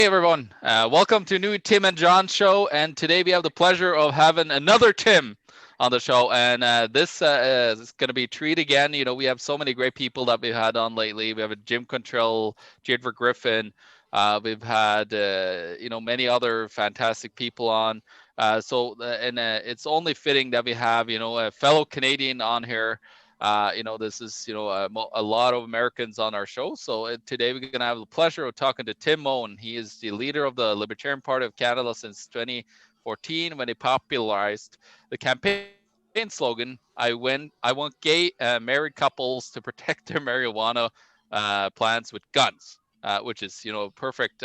Hey everyone, welcome to new Tim and John show, and today we have the pleasure of having another Tim on the show, and this is going to be a treat again. You know, we have so many great people that we've had on lately. We have a Jim Control, Jadver Griffin, we've had many other fantastic people on. It's only fitting that we have a fellow Canadian on here. This is a lot of Americans on our show. So today we're going to have the pleasure of talking to Tim Moen. He is the leader of the Libertarian Party of Canada since 2014, when he popularized the campaign slogan, I want gay married couples to protect their marijuana plants with guns, which is perfect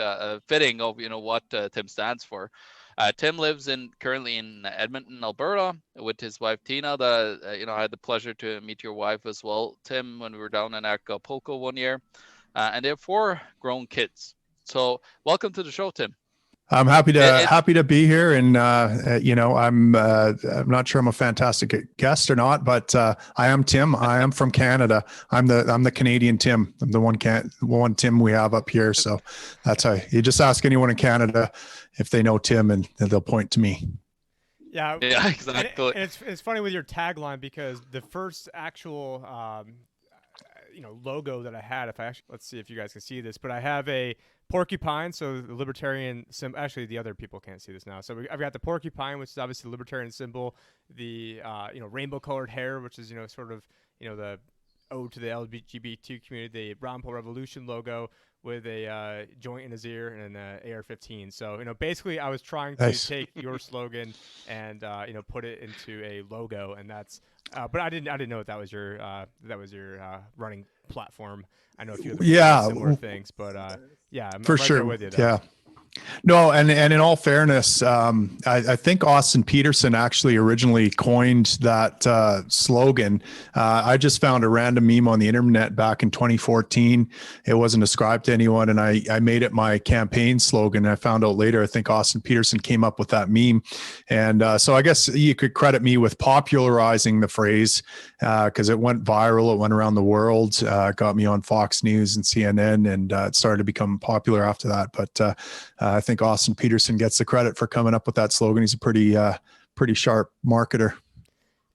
fitting of what Tim stands for. Tim lives currently in Edmonton, Alberta, with his wife Tina. I had the pleasure to meet your wife as well, Tim, when we were down in Acapulco one year, and they have 4 grown kids. So, welcome to the show, Tim. I'm happy to be here, and I'm not sure I'm a fantastic guest or not, but I am Tim. I am from Canada. I'm the Canadian Tim. I'm the one Tim we have up here. So that's how you just ask anyone in Canada if they know Tim, and they'll point to me. Yeah, exactly. And it's funny with your tagline, because the first actual logo that I had, let's see if you guys can see this, but I have a porcupine, so the libertarian symbol. Actually, the other people can't see this now. So I've got the porcupine, which is obviously the libertarian symbol, the rainbow colored hair, which is sort of the ode to the LGBT community, the Ron Paul Revolution logo with a joint in his ear and an AR-15. So basically I was trying to take your slogan and put it into a logo, and that's but I didn't know that was your running platform. I know a few other similar things, but I'm for right sure there with you, though. Yeah. No, and in all fairness, I think Austin Peterson actually originally coined that slogan. I just found a random meme on the internet back in 2014. It wasn't ascribed to anyone, and I made it my campaign slogan. I found out later, I think Austin Peterson came up with that meme. And so I guess you could credit me with popularizing the phrase, because it went viral. It went around the world, got me on Fox News and CNN, and it started to become popular after that. But I think Austin Peterson gets the credit for coming up with that slogan. He's a pretty sharp marketer.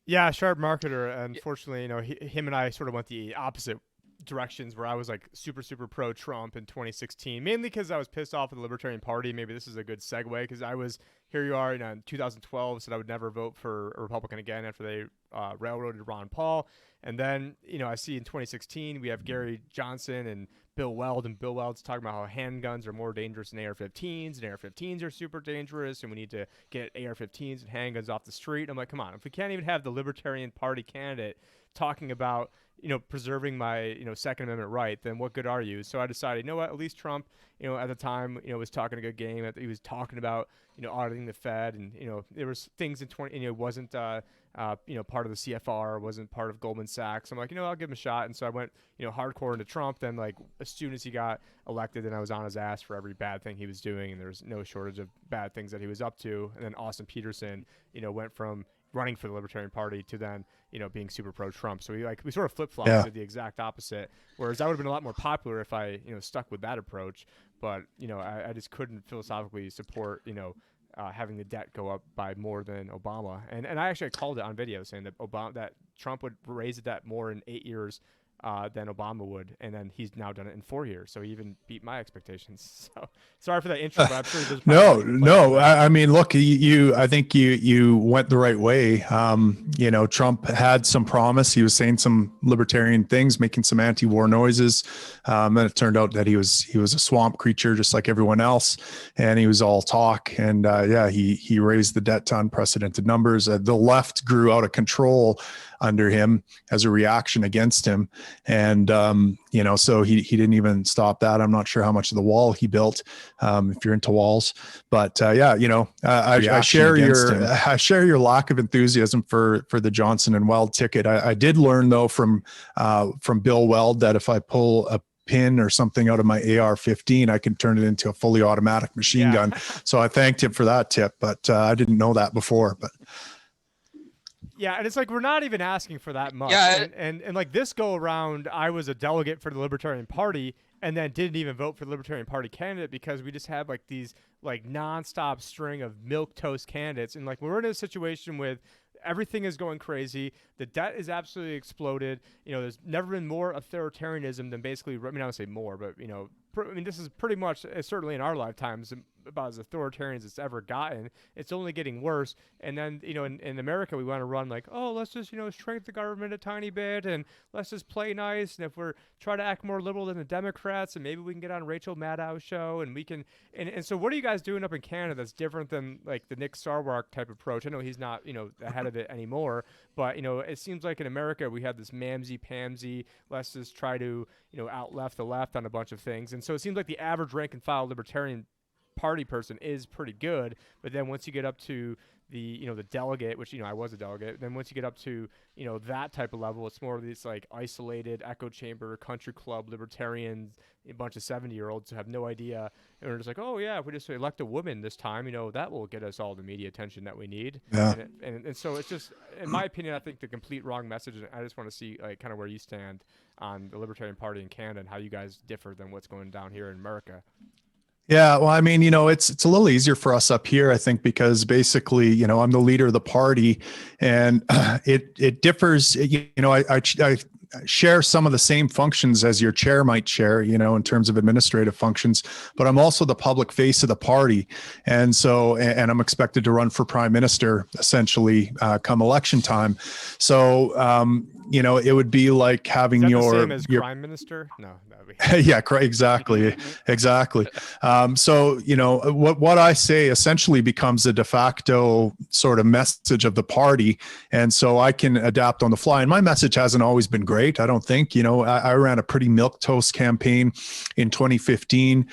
Yeah, sharp marketer. Unfortunately, him and I sort of went the opposite directions, where I was like super pro Trump in 2016, mainly because I was pissed off with the Libertarian Party. Maybe this is a good segue, because here you are in 2012, said I would never vote for a Republican again after they railroaded Ron Paul. And then I see in 2016 we have Gary Johnson and Bill Weld, and Bill Weld's talking about how handguns are more dangerous than AR-15s, and AR-15s are super dangerous, and we need to get AR-15s and handguns off the street. I'm like, come on, if we can't even have the Libertarian Party candidate talking about preserving my Second Amendment right, then what good are you? So I decided, at least Trump, at the time, was talking a good game. He was talking about auditing the Fed, and there was things in 20, wasn't part of the CFR, wasn't part of Goldman Sachs. I'm like, I'll give him a shot. And so I went hardcore into Trump. Then, like, as soon as he got elected, then I was on his ass for every bad thing he was doing, and there's no shortage of bad things that he was up to. And then Austin Peterson went from running for the Libertarian Party to then being super pro Trump. So we sort of flip-flopped, did the exact opposite, whereas I would have been a lot more popular if I stuck with that approach. But I just couldn't philosophically support having the debt go up by more than Obama. And I actually called it on video, saying that Trump would raise the debt more in 8 years than Obama would, and then he's now done it in 4 years. So he even beat my expectations. So sorry for that intro, but I'm sure there's no. I mean, look, I think you went the right way. Trump had some promise. He was saying some libertarian things, making some anti-war noises. And it turned out that he was a swamp creature, just like everyone else, and he was all talk. And he raised the debt to unprecedented numbers. The left grew out of control under him as a reaction against him. And, so he didn't even stop that. I'm not sure how much of the wall he built, if you're into walls, but I share your lack of enthusiasm for the Johnson and Weld ticket. I did learn though from Bill Weld that if I pull a pin or something out of my AR-15, I can turn it into a fully automatic machine gun. So I thanked him for that tip, but I didn't know that before. But yeah, and it's like we're not even asking for that much. Yeah, and like this go around, I was a delegate for the Libertarian Party, and then didn't even vote for the Libertarian Party candidate because we just have like these like nonstop string of milquetoast candidates, and like we're in a situation with everything is going crazy. The debt is absolutely exploded. You know, there's never been more authoritarianism than basically, I mean, I don't say more, but, you know, I mean, this is pretty much, certainly in our lifetimes, about as authoritarian as it's ever gotten. It's only getting worse. And then, you know, in America, we want to run like, oh, let's just, you know, shrink the government a tiny bit and let's just play nice. And if we're trying to act more liberal than the Democrats, and maybe we can get on Rachel Maddow's show and we can, and so what are you guys doing up in Canada that's different than like the Nick Sarwark type approach? I know he's not, you know, ahead of it anymore, but, you know, it seems like in America we have this mamsy-pamsy, let's just try to, you know, out-left the left on a bunch of things. And so it seems like the average rank-and-file Libertarian Party person is pretty good, but then once you get up to the, you know, the delegate, which, you know, I was a delegate, then once you get up to, you know, that type of level, it's more of these like isolated echo chamber country club libertarians, a bunch of 70-year-olds who have no idea, and they're just like, oh yeah, if we just elect a woman this time, you know, that will get us all the media attention that we need. Yeah. And so it's just, in my opinion, I think the complete wrong message, and I just want to see like kind of where you stand on the Libertarian Party in Canada and how you guys differ than what's going down here in America. Yeah, well, I mean, you know, it's a little easier for us up here, I think, because basically, you know, I'm the leader of the party, and it differs. You know, I share some of the same functions as your chair might share, you know, in terms of administrative functions, but I'm also the public face of the party, and so and I'm expected to run for prime minister essentially come election time. So you know, it would be like having Is that your the same as prime minister? No, that'd be yeah, exactly. So, you know, what I say essentially becomes a de facto sort of message of the party. And so I can adapt on the fly. And my message hasn't always been great, I don't think. You know, I ran a pretty milquetoast campaign in 2015.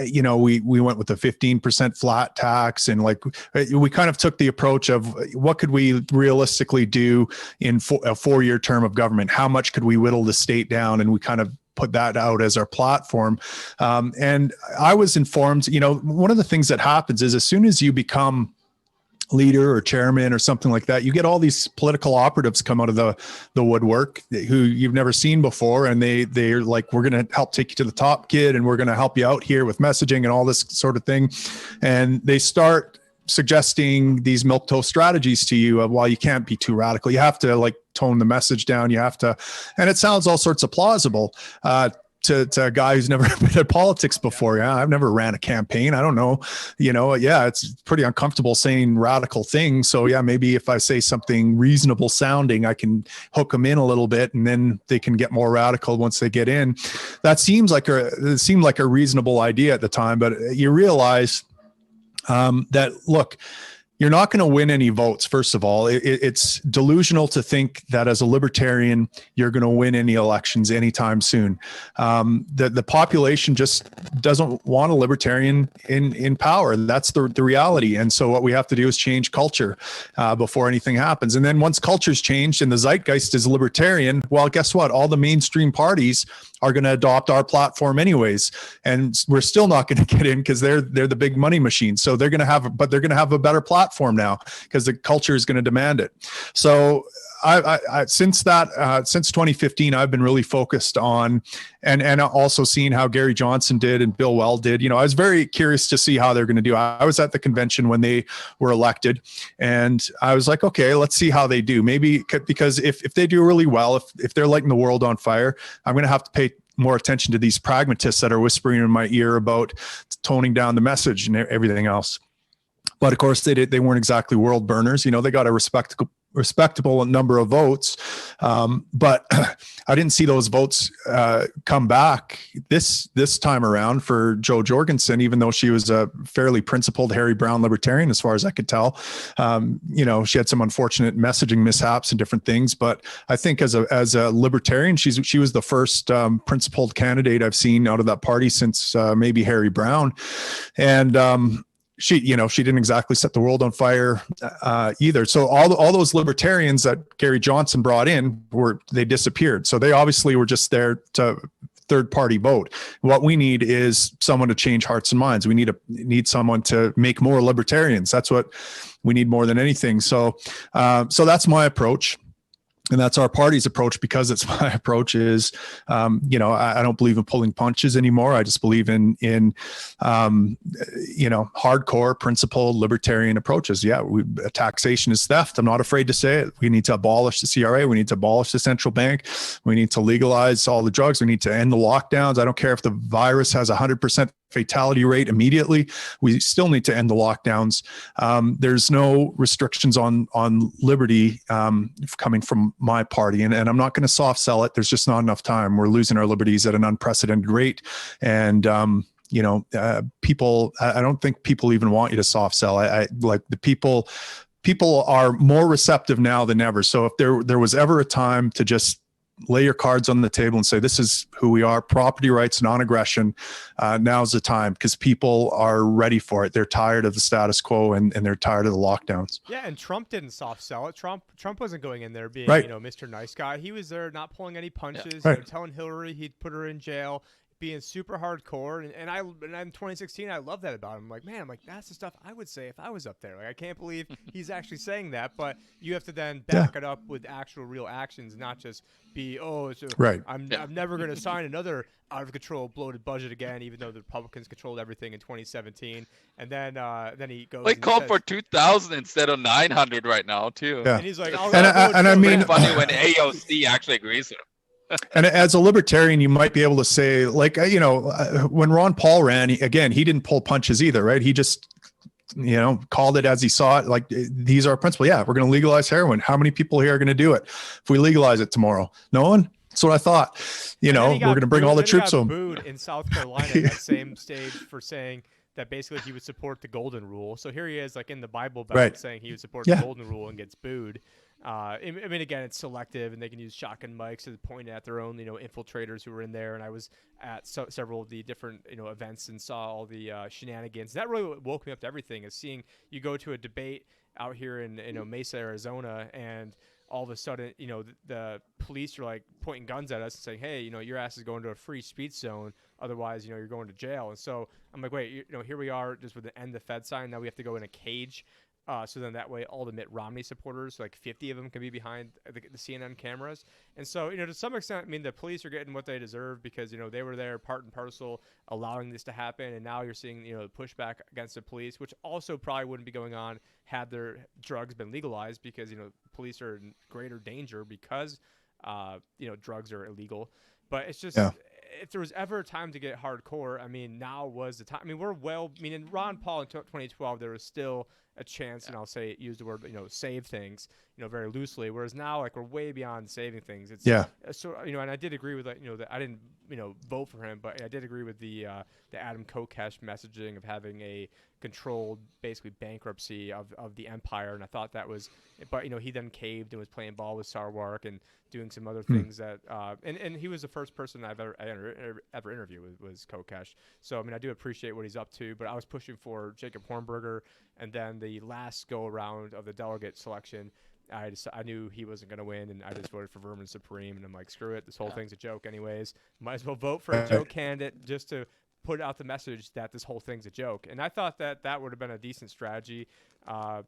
You know, we went with a 15% flat tax, and like we kind of took the approach of what could we realistically do in a 4-year term of government? How much could we whittle the state down? And we kind of put that out as our platform. And I was informed, you know, one of the things that happens is as soon as you become leader or chairman or something like that, you get all these political operatives come out of the woodwork who you've never seen before, and they're like, we're going to help take you to the top, kid, and we're going to help you out here with messaging and all this sort of thing. And they start suggesting these milquetoast strategies to you of, well, you can't be too radical, you have to like tone the message down, you have to, and it sounds all sorts of plausible to a guy who's never been in politics before. Yeah, I've never ran a campaign. I don't know. You know, yeah, it's pretty uncomfortable saying radical things. So yeah, maybe if I say something reasonable sounding, I can hook them in a little bit, and then they can get more radical once they get in. That seemed like a reasonable idea at the time, but you realize that, look, you're not going to win any votes. First of all, it's delusional to think that as a libertarian, you're going to win any elections anytime soon. The population just doesn't want a libertarian in power. That's the reality. And so what we have to do is change culture before anything happens. And then once culture's changed and the zeitgeist is libertarian, well, guess what? All the mainstream parties are going to adopt our platform anyways, and we're still not going to get in because they're the big money machine. So they're going to have a better platform now because the culture is going to demand it. So I since 2015, I've been really focused on and also seeing how Gary Johnson did and Bill Weld did. You know, I was very curious to see how they're going to do. I was at the convention when they were elected, and I was like, okay, let's see how they do. Maybe because if they do really well, if they're lighting the world on fire, I'm going to have to pay more attention to these pragmatists that are whispering in my ear about toning down the message and everything else. But of course, they weren't exactly world burners. You know, they got a respectable number of votes, but I didn't see those votes come back this time around for Jo Jorgensen, even though she was a fairly principled Harry Brown libertarian, as far as I could tell. You know, she had some unfortunate messaging mishaps and different things, but I think as a libertarian, she was the first principled candidate I've seen out of that party since maybe Harry Brown, and she didn't exactly set the world on fire either. So all those libertarians that Gary Johnson brought in they disappeared. So they obviously were just there to third party vote. What we need is someone to change hearts and minds. We need someone to make more libertarians. That's what we need more than anything. So that's my approach. And that's our party's approach, because it's my approach is, I don't believe in pulling punches anymore. I just believe in hardcore principled libertarian approaches. Yeah, taxation is theft. I'm not afraid to say it. We need to abolish the CRA. We need to abolish the central bank. We need to legalize all the drugs. We need to end the lockdowns. I don't care if the virus has 100% fatality rate immediately. We still need to end the lockdowns. There's no restrictions on liberty coming from my party, and I'm not going to soft sell it. There's just not enough time. We're losing our liberties at an unprecedented rate, and people. I don't think people even want you to soft sell. I like the people. People are more receptive now than ever. So if there was ever a time to just lay your cards on the table and say, this is who we are, property rights, non-aggression, now's the time, because people are ready for it. They're tired of the status quo, and they're tired of the lockdowns. Yeah, and Trump didn't soft sell it. Trump wasn't going in there being, right. Mr. Nice Guy. He was there not pulling any punches, right. Telling Hillary he'd put her in jail, being super hardcore. And in 2016, I love that about him. I'm like, man, that's the stuff I would say if I was up there. Like, I can't believe he's actually saying that. But you have to then back it up with actual real actions, not just be, right. I'm never going to sign another out of control bloated budget again, even though the Republicans controlled everything in 2017. And then he goes. They called for 2,000 instead of 900 right now too. Yeah. And he's like, I mean, funny when AOC actually agrees with him. And as a libertarian, you might be able to say, like, when Ron Paul ran, he didn't pull punches either, right? He just, called it as he saw it. Like, these are principles. Yeah, we're going to legalize heroin. How many people here are going to do it if we legalize it tomorrow? No one? That's what I thought. We're going to bring all the troops home. Booed in South Carolina at that same stage for saying that basically he would support the golden rule. So here he is, like in the Bible Belt, saying he would support the golden rule, and gets booed. I mean, again, it's selective, and they can use shotgun mics to point at their own, infiltrators who were in there. And I was at several of the different, events and saw all the shenanigans. That really woke me up to everything. Is seeing you go to a debate out here in Mesa, Arizona, and all of a sudden, the police are like pointing guns at us and saying, hey, your ass is going to a free speech zone. Otherwise, you're going to jail. And so I'm like, wait, here we are just with the end the Fed sign. Now we have to go in a cage. So then that way all the Mitt Romney supporters, like 50 of them, can be behind the CNN cameras. And so, to some extent, I mean, the police are getting what they deserve because, they were there part and parcel allowing this to happen. And now you're seeing, the pushback against the police, which also probably wouldn't be going on had their drugs been legalized because, police are in greater danger because, drugs are illegal. But it's just... Yeah. If there was ever a time to get hardcore, I mean, now was the time. I mean, in Ron Paul in 2012, there was still a chance, and I'll say use the word, save things, very loosely. Whereas now, like, we're way beyond saving things. It's so, and I did agree with that, that I didn't, vote for him, but I did agree with the Adam Kokesh messaging of having a controlled, basically bankruptcy of the empire, and I thought that was, but he then caved and was playing ball with Sarwark and doing some other things that, and he was the first person I've ever interviewed with, was Kokesh. So I mean, I do appreciate what he's up to, but I was pushing for Jacob Hornberger, and then the last go around of the delegate selection, I knew he wasn't going to win, and I just voted for Vermin Supreme, and I'm like, screw it, this whole thing's a joke anyways. Might as well vote for a joke candidate just to put out the message that this whole thing's a joke. And I thought that would have been a decent strategy, but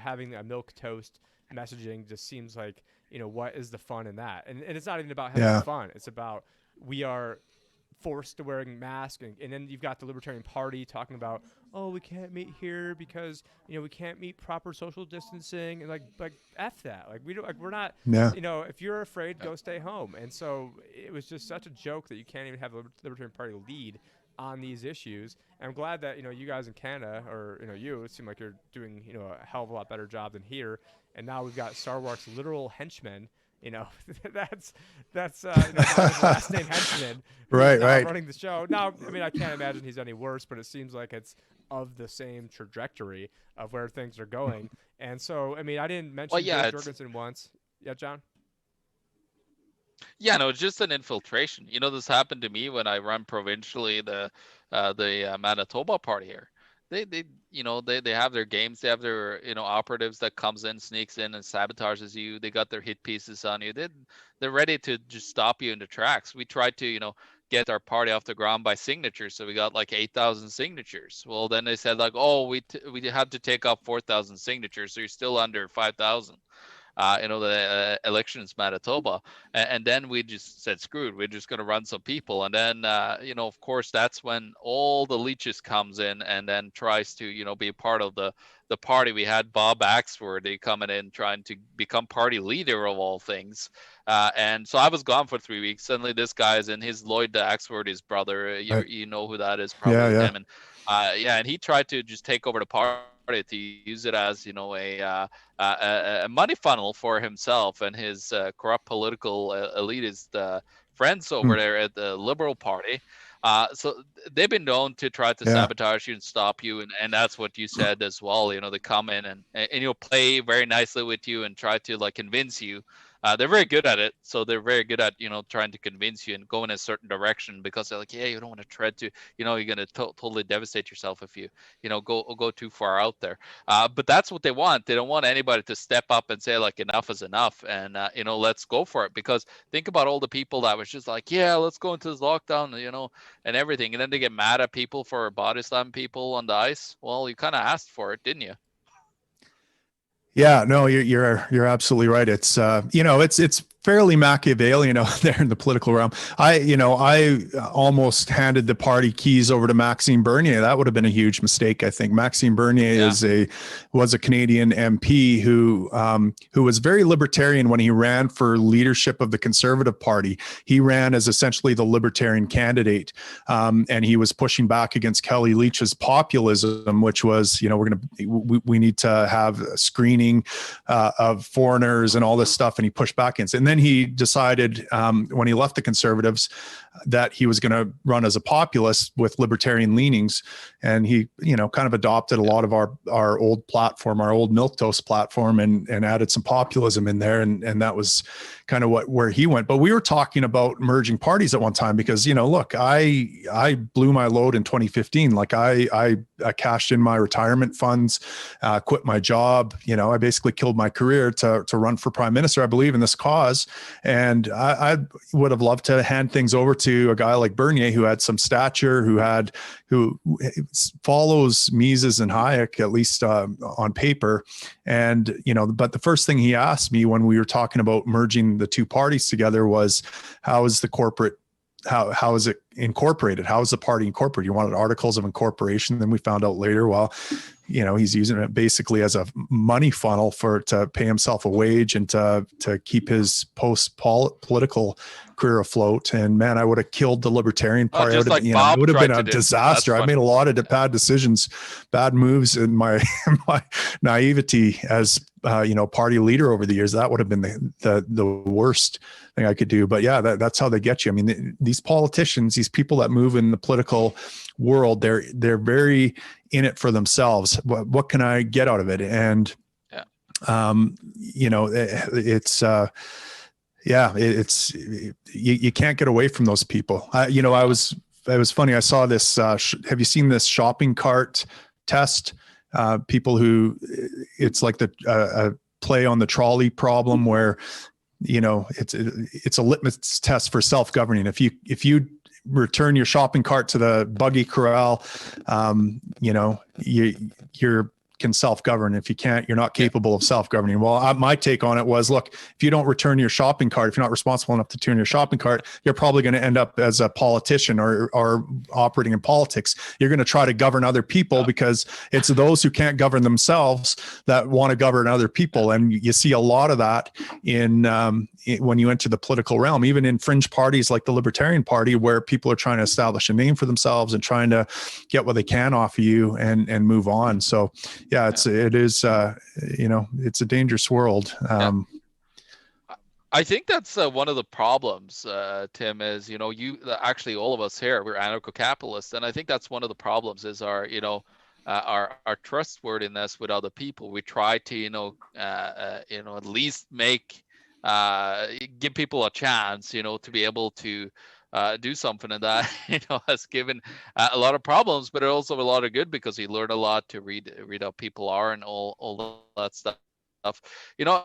having a milquetoast messaging just seems like, what is the fun in that? And it's not even about having fun. It's about we are forced to wearing masks, and then you've got the Libertarian Party talking about, oh, we can't meet here because we can't meet proper social distancing, and like F that, like we're not, if you're afraid, go stay home. And so it was just such a joke that you can't even have the Libertarian Party lead on these issues. And I'm glad that you guys in Canada, or it seemed like you're doing a hell of a lot better job than here. And now we've got Sarwark's literal henchmen. That's his last name henchman. Right. Running the show. Now, I mean, I can't imagine he's any worse, but it seems like it's of the same trajectory of where things are going. And so, I mean, I didn't mention Jake Jorgensen once. Yeah, John? Yeah, no, it's just an infiltration. This happened to me when I run provincially the Manitoba party here. They have their games. They have their operatives that comes in, sneaks in, and sabotages you. They got their hit pieces on you. They're ready to just stop you in the tracks. We tried to get our party off the ground by signatures, so we got like 8,000 signatures. Well, then they said like, oh, we had to take up 4,000 signatures, so you're still under 5,000. the elections Manitoba, and then we just said screwed, we're just going to run some people, and then of course that's when all the leeches comes in and then tries to be part of the party. We had Bob Axworthy coming in trying to become party leader of all things, and so I was gone for 3 weeks. Suddenly this guy is in, his Lloyd Axworthy's brother. You know who that is, probably. Yeah. Him. And and he tried to just take over the party, to use it as a money funnel for himself and his corrupt political elitist friends over there at the Liberal Party. So they've been known to try to sabotage you and stop you, and that's what you said as well. They come in and play very nicely with you and try to convince you. They're very good at it, so they're very good at trying to convince you and go in a certain direction, because they're like, yeah, you don't want to tread to, you're gonna totally devastate yourself if you go too far out there. But that's what they want. They don't want anybody to step up and say enough is enough, and let's go for it. Because think about all the people that was just like, yeah, let's go into this lockdown, and everything, and then they get mad at people for body slam people on the ice. Well, you kind of asked for it, didn't you? Yeah, no, you're absolutely right. It's it's fairly Machiavellian out there in the political realm. I almost handed the party keys over to Maxime Bernier. That would have been a huge mistake, I think. Maxime Bernier was a Canadian MP who was very libertarian when he ran for leadership of the Conservative Party. He ran as essentially the libertarian candidate, and he was pushing back against Kelly Leitch's populism, which was, we need to have screening of foreigners and all this stuff, and he pushed back against it. And then he decided when he left the Conservatives that he was going to run as a populist with libertarian leanings, and he kind of adopted a lot of our old platform, our old milquetoast platform, and added some populism in there, and that was kind of where he went. But we were talking about merging parties at one time because look, I blew my load in 2015. I cashed in my retirement funds, quit my job. I basically killed my career to run for prime minister, I believe in this cause. And I would have loved to hand things over to a guy like Bernier, who had some stature, who follows Mises and Hayek, at least on paper. And, but the first thing he asked me when we were talking about merging the two parties together was, how is the corporate, how is it incorporated? How is the party incorporated? You wanted articles of incorporation. Then we found out later, well, he's using it basically as a money funnel to pay himself a wage and to keep his political career afloat. And man, I would have killed the Libertarian Party. It would have been a disaster. I made a lot of bad decisions, bad moves in my naivety as party leader over the years. That would have been the worst thing I could do. But yeah, that's how they get you. I mean, these politicians, these people that move in the political world, they're very in it for themselves. What can I get out of it? And it's you can't get away from those people. It was funny. I saw this. Have you seen this shopping cart test? People who, it's like a play on the trolley problem where, it's a litmus test for self-governing. If you return your shopping cart to the buggy corral, you're can self-govern. If you can't, you're not capable of self-governing. Well, my take on it was, look, if you don't return your shopping cart, if you're not responsible enough to return your shopping cart, you're probably going to end up as a politician or operating in politics. You're going to try to govern other people because it's those who can't govern themselves that want to govern other people. And you see a lot of that when you enter the political realm, even in fringe parties like the Libertarian Party, where people are trying to establish a name for themselves and trying to get what they can off of you and move on. So yeah, it's a dangerous world. I think that's one of the problems, Tim, is, you actually, all of us here, we're anarcho-capitalists. And I think that's one of the problems is our trustworthiness with other people. We try to, at least give people a chance, to be able to do something, and that has given a lot of problems, but also a lot of good, because you learn a lot to read how people are and all that stuff. I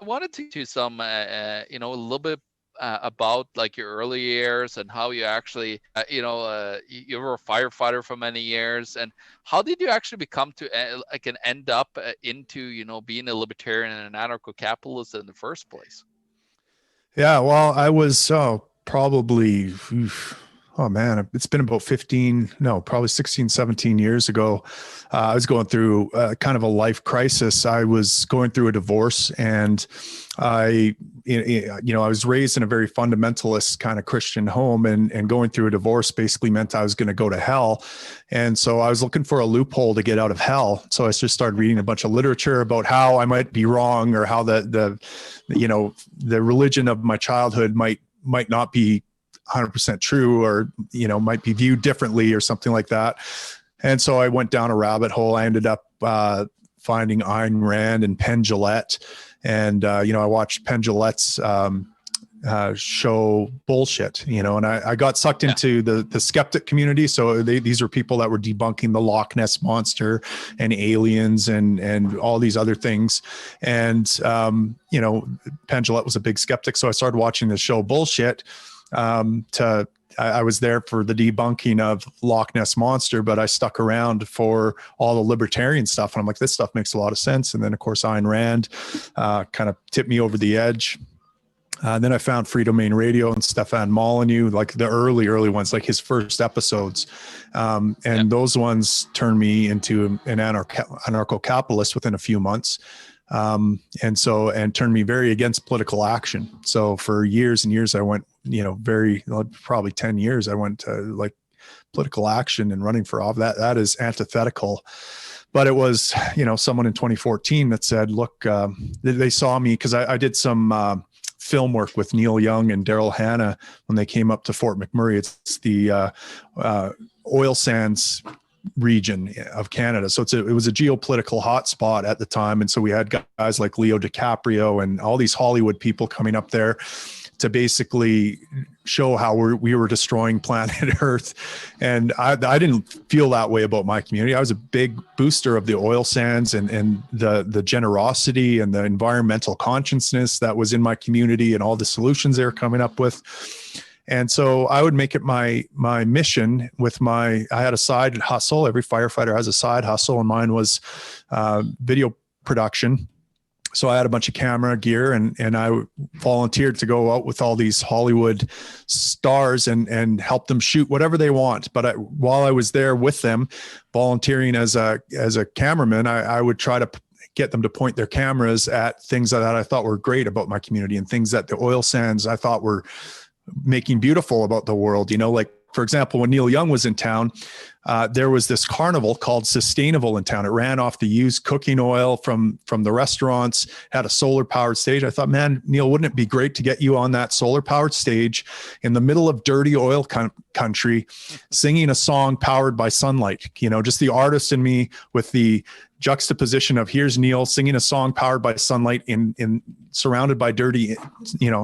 wanted to some a little bit about like your early years and how you actually, you were a firefighter for many years, and how did you actually become to end up into being a libertarian and an anarcho-capitalist in the first place? Yeah, well, I was probably, oh man, it's been about probably 16, 17 years ago. I was going through kind of a life crisis. I was going through a divorce, and I was raised in a very fundamentalist kind of Christian home, and going through a divorce basically meant I was going to go to hell. And so I was looking for a loophole to get out of hell. So I just started reading a bunch of literature about how I might be wrong, or how the religion of my childhood might not be 100% true, or, might be viewed differently or something like that. And so I went down a rabbit hole. I ended up finding Ayn Rand and Penn Jillette. And, I watched Penn Jillette's show Bullshit, and I got sucked into the skeptic community. So these are people that were debunking the Loch Ness Monster and aliens and all these other things. And, Penn Jillette was a big skeptic. So I started watching the show Bullshit. I was there for the debunking of Loch Ness Monster, but I stuck around for all the libertarian stuff. And I'm like, this stuff makes a lot of sense. And then, of course, Ayn Rand kind of tipped me over the edge. Then I found Free Domain Radio and Stefan Molyneux, like the early ones, like his first episodes. Those ones turned me into an anarcho-capitalist within a few months. And turned me very against political action. So for years and years, I went, probably 10 years, I went to like political action and running for office. That is antithetical. But it was, someone in 2014 that said, look, they saw me because I did some film work with Neil Young and Daryl Hannah when they came up to Fort McMurray. It's the oil sands region of Canada. So it was a geopolitical hotspot at the time. And so we had guys like Leo DiCaprio and all these Hollywood people coming up there to basically show how we were destroying planet Earth. And I didn't feel that way about my community. I was a big booster of the oil sands and the generosity and the environmental consciousness that was in my community and all the solutions they were coming up with. And so I would make it my mission I had a side hustle. Every firefighter has a side hustle, and mine was video production. So I had a bunch of camera gear, and I volunteered to go out with all these Hollywood stars and help them shoot whatever they want. But while I was there with them, volunteering as a cameraman, I would try to get them to point their cameras at things that I thought were great about my community, and things that the oil sands I thought were making beautiful about the world. Like, for example, when Neil Young was in town, there was this carnival called Sustainable in town. It ran off the used cooking oil from the restaurants, had a solar powered stage. I thought, man, Neil, wouldn't it be great to get you on that solar powered stage in the middle of dirty oil country, singing a song powered by sunlight? Just the artist in me with the juxtaposition of here's Neil singing a song powered by sunlight in surrounded by dirty,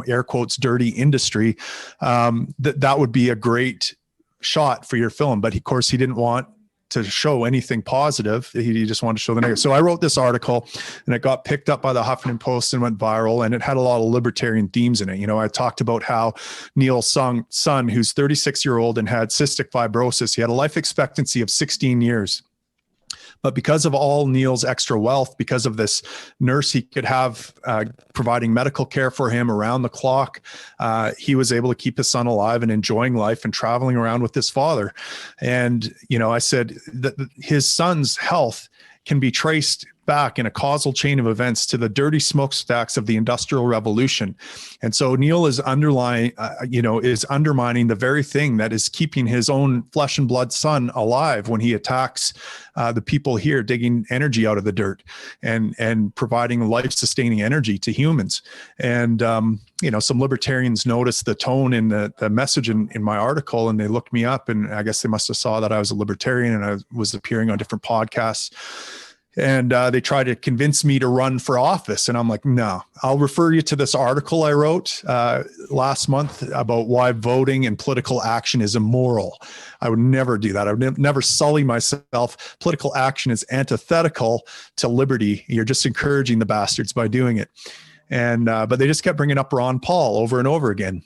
air quotes, dirty industry. That would be a great shot for your film. But of course he didn't want to show anything positive. He just wanted to show the negative. So I wrote this article, and it got picked up by the Huffington Post and went viral, and it had a lot of libertarian themes in it. I talked about how Neil's son, who's 36-year-old and had cystic fibrosis, he had a life expectancy of 16 years. But because of all Neil's extra wealth, because of this nurse he could have providing medical care for him around the clock, he was able to keep his son alive and enjoying life and traveling around with his father. And, I said that his son's health can be traced back in a causal chain of events to the dirty smokestacks of the Industrial Revolution. And so Neil is undermining the very thing that is keeping his own flesh and blood son alive when he attacks the people here digging energy out of the dirt and providing life-sustaining energy to humans. And, some libertarians noticed the tone in the message in my article, and they looked me up, and I guess they must have saw that I was a libertarian and I was appearing on different podcasts. And they tried to convince me to run for office. And I'm like, no, I'll refer you to this article I wrote last month about why voting and political action is immoral. I would never do that. I would never sully myself. Political action is antithetical to liberty. You're just encouraging the bastards by doing it. And, but they just kept bringing up Ron Paul over and over again.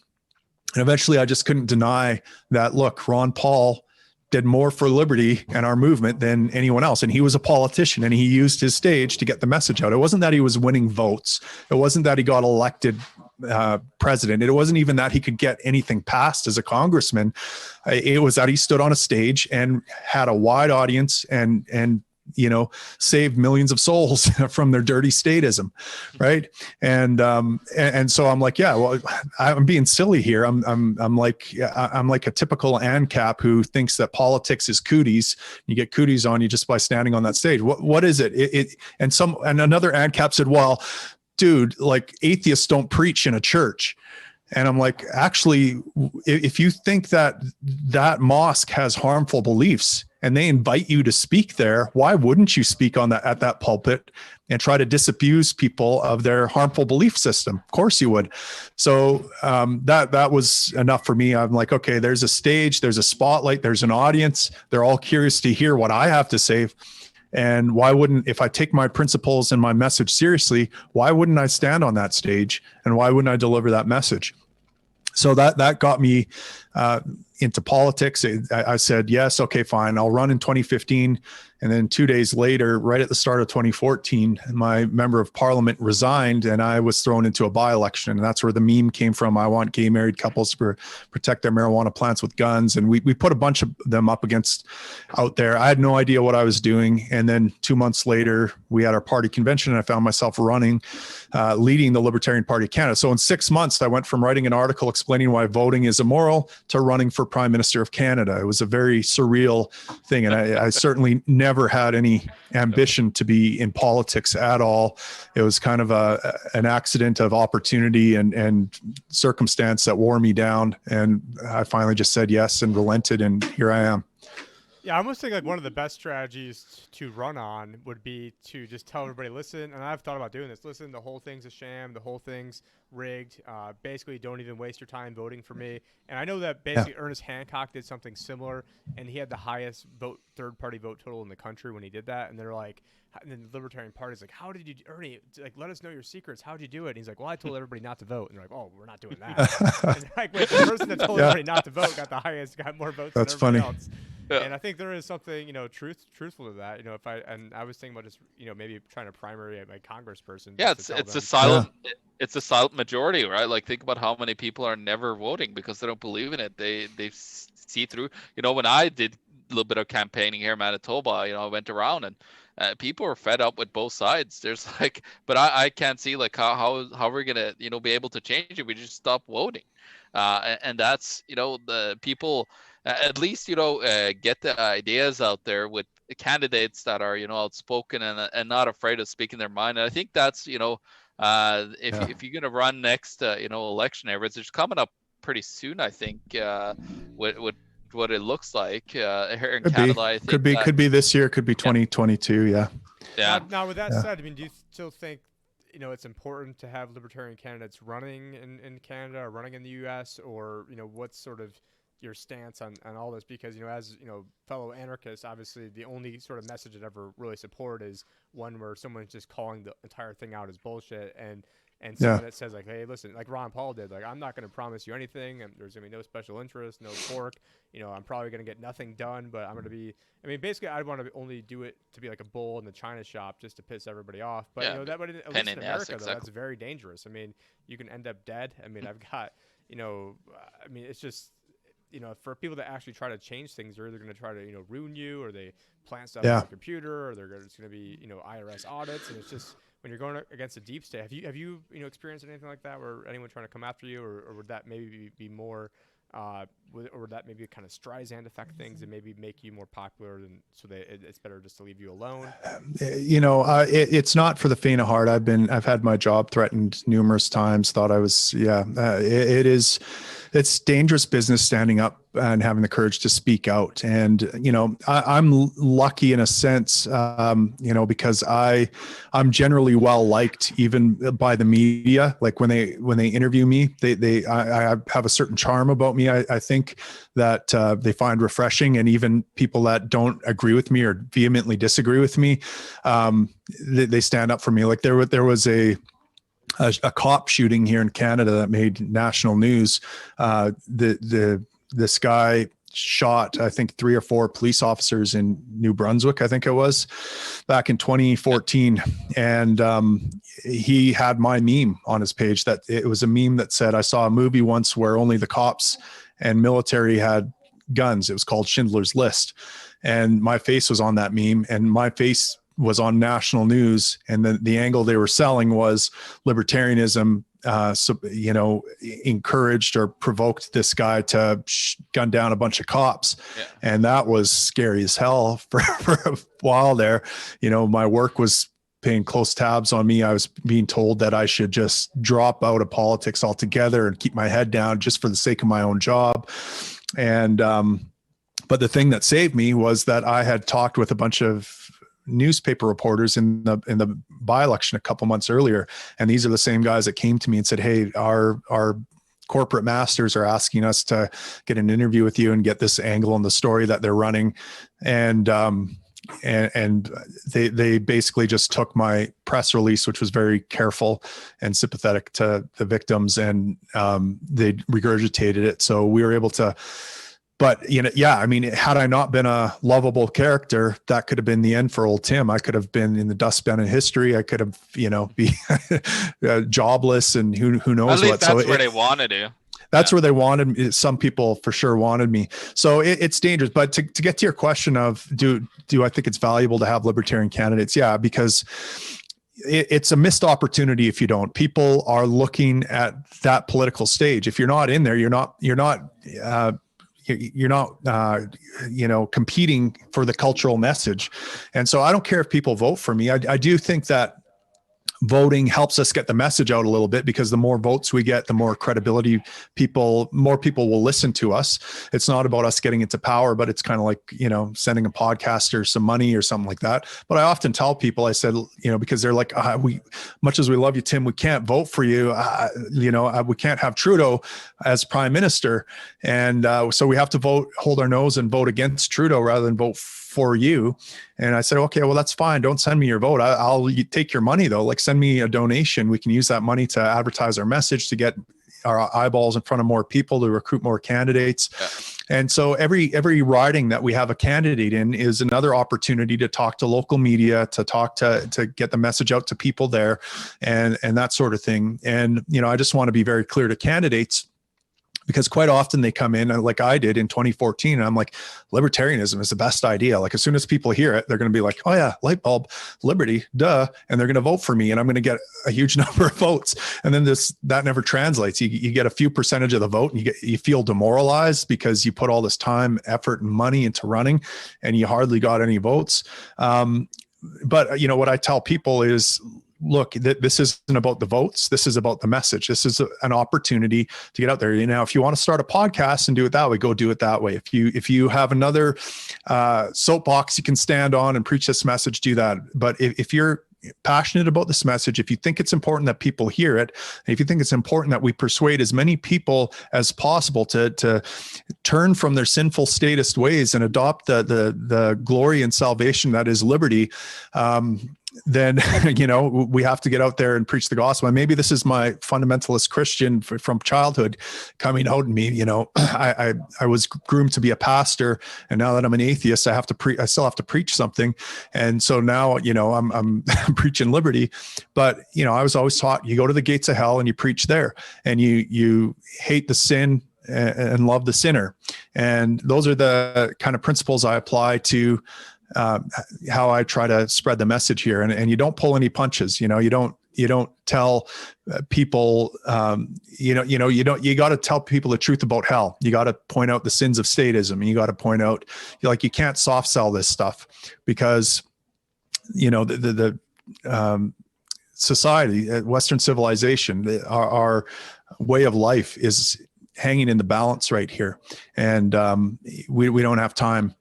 And eventually I just couldn't deny that, look, Ron Paul did more for liberty and our movement than anyone else. And he was a politician, and he used his stage to get the message out. It wasn't that he was winning votes. It wasn't that he got elected president. It wasn't even that he could get anything passed as a congressman. It was that he stood on a stage and had a wide audience and saved millions of souls from their dirty statism. Right. And so I'm like, yeah, well, I'm being silly here. I'm like a typical ANCAP who thinks that politics is cooties. You get cooties on you just by standing on that stage. What is it? And another ANCAP said, well, dude, like atheists don't preach in a church. And I'm like, actually, if you think that mosque has harmful beliefs and they invite you to speak there, why wouldn't you speak on that at that pulpit and try to disabuse people of their harmful belief system? Of course you would. So that was enough for me. I'm like, okay, there's a stage, there's a spotlight, there's an audience. They're all curious to hear what I have to say. And why wouldn't, if I take my principles and my message seriously, why wouldn't I stand on that stage? And why wouldn't I deliver that message? So that got me into politics. I said, yes, okay, fine. I'll run in 2015. And then 2 days later, right at the start of 2014, my member of parliament resigned and I was thrown into a by-election. And that's where the meme came from. I want gay married couples to protect their marijuana plants with guns. And we put a bunch of them up against out there. I had no idea what I was doing. And then 2 months later, we had our party convention and I found myself running, leading the Libertarian Party of Canada. So in 6 months, I went from writing an article explaining why voting is immoral to running for Prime Minister of Canada. It was a very surreal thing. And I certainly never had any ambition to be in politics at all. It was kind of an accident of opportunity and circumstance that wore me down. And I finally just said yes and relented. And here I am. Yeah, I almost think like one of the best strategies to run on would be to just tell everybody, listen, and I've thought about doing this, listen, the whole thing's a sham, the whole thing's rigged. Basically, don't even waste your time voting for me. And I know that basically Ernest Hancock did something similar, and he had the highest third-party vote total in the country when he did that. And they're like, and then the Libertarian Party's like, how did you, Ernie, like, let us know your secrets. How'd you do it? And he's like, well, I told everybody not to vote. And they're like, oh, we're not doing that. And they're like, wait, the person that told everybody not to vote got more votes That's than everybody funny. else. Yeah. And I think there is something, truthful to that. I was thinking about just, maybe trying to primary my congressperson. Yeah, it's a silent majority, right? Like, think about how many people are never voting because they don't believe in it. They see through. When I did a little bit of campaigning here in Manitoba, I went around and people are fed up with both sides. There's like, but I can't see like how we're gonna be able to change it. We just stop voting, and that's the people at least get the ideas out there with candidates that are outspoken and not afraid of speaking their mind. And I think that's if you're gonna run next election, which is coming up pretty soon, I think with what it looks like here in Canada. I think could be this year, could be 2022. Yeah. Now with that said, I mean, do you still think it's important to have libertarian candidates running in Canada or running in the U.S. or what's sort of your stance on all this? Because as fellow anarchists, obviously the only sort of message I'd ever really support is one where someone's just calling the entire thing out as bullshit and someone that says like, hey, listen, like Ron Paul did, like, I'm not going to promise you anything. There's going to be no special interest, no pork. I'm probably going to get nothing done, but I'm going to be, basically I'd want to only do it to be like a bull in the China shop just to piss everybody off. But, at least in America, though, that's very dangerous. You can end up dead. I've got, it's just, for people that actually try to change things, they're either going to try to, ruin you, or they plant stuff on your computer, or it's going to be, IRS audits. And it's just, when you're going against a deep state, have you experienced anything like that where anyone trying to come after you, or would that maybe be more, or would that maybe kind of Streisand affect things and maybe make you more popular, so that it's better just to leave you alone? It's not for the faint of heart. I've had my job threatened numerous times. Thought I was, it's dangerous business standing up and having the courage to speak out. And, I'm lucky in a sense, because I'm generally well liked even by the media. Like when they interview me, I have a certain charm about me. I think that they find refreshing, and even people that don't agree with me or vehemently disagree with me, they stand up for me. Like there was a a cop shooting here in Canada that made national news. This guy shot, I think, 3 or 4 police officers in New Brunswick, I think it was, back in 2014. And he had my meme on his page. That it was a meme that said, I saw a movie once where only the cops and military had guns. It was called Schindler's List. And my face was on that meme, and my face was on national news. And then the angle they were selling was libertarianism, encouraged or provoked this guy to gun down a bunch of cops. Yeah. And that was scary as hell for a while there. My work was paying close tabs on me. I was being told that I should just drop out of politics altogether and keep my head down just for the sake of my own job. And, but the thing that saved me was that I had talked with a bunch of newspaper reporters in the by-election a couple months earlier. And these are the same guys that came to me and said, hey, our corporate masters are asking us to get an interview with you and get this angle on the story that they're running. And they basically just took my press release, which was very careful and sympathetic to the victims, and they regurgitated it. So we were able to, but had I not been a lovable character, that could have been the end for old Tim. I could have been in the dustbin of history. I could have, be jobless, and who knows At least what. That's where they wanted you. That's where they wanted me. Some people for sure wanted me. So it's dangerous. But to get to your question of do I think it's valuable to have libertarian candidates? Yeah, because it's a missed opportunity if you don't. People are looking at that political stage. If you're not in there, you're not competing for the cultural message. And so I don't care if people vote for me. I do think that voting helps us get the message out a little bit, because the more votes we get, the more credibility more people will listen to us. It's not about us getting into power, but it's kind of like, sending a podcaster some money or something like that. But I often tell people, I said, because they're like, much as we love you, Tim, we can't vote for you. We can't have Trudeau as prime minister. And so we have to hold our nose and vote against Trudeau rather than vote for you. And I said, okay, well, that's fine. Don't send me your vote. I'll take your money though. Like, send me a donation. We can use that money to advertise our message, to get our eyeballs in front of more people, to recruit more candidates. Yeah. And so every riding that we have a candidate in is another opportunity to talk to local media, to get the message out to people there, and that sort of thing. And, I just want to be very clear to candidates, because quite often they come in, like I did in 2014, and I'm like, libertarianism is the best idea. Like, as soon as people hear it, they're going to be like, oh yeah, light bulb, liberty, duh. And they're going to vote for me, and I'm going to get a huge number of votes. And then that never translates. You get a few percentage of the vote, and you feel demoralized because you put all this time, effort, and money into running, and you hardly got any votes. But what I tell people is, look, this isn't about the votes. This is about the message. This is an opportunity to get out there. If you want to start a podcast and do it that way, go do it that way. If you have another soapbox you can stand on and preach this message, do that. But if you're passionate about this message, if you think it's important that people hear it, and if you think it's important that we persuade as many people as possible to turn from their sinful statist ways and adopt the glory and salvation that is liberty, then, we have to get out there and preach the gospel. And maybe this is my fundamentalist Christian from childhood coming out in me. I was groomed to be a pastor, and now that I'm an atheist, I still have to preach something. And so now, I'm preaching liberty, but, I was always taught, you go to the gates of hell and you preach there, and you hate the sin and love the sinner. And those are the kind of principles I apply to how I try to spread the message here. And you don't pull any punches. You don't tell people, you got to tell people the truth about hell. You got to point out the sins of statism, and you got to point out, you can't soft sell this stuff, because, the society, Western civilization, our way of life is hanging in the balance right here. And we don't have time.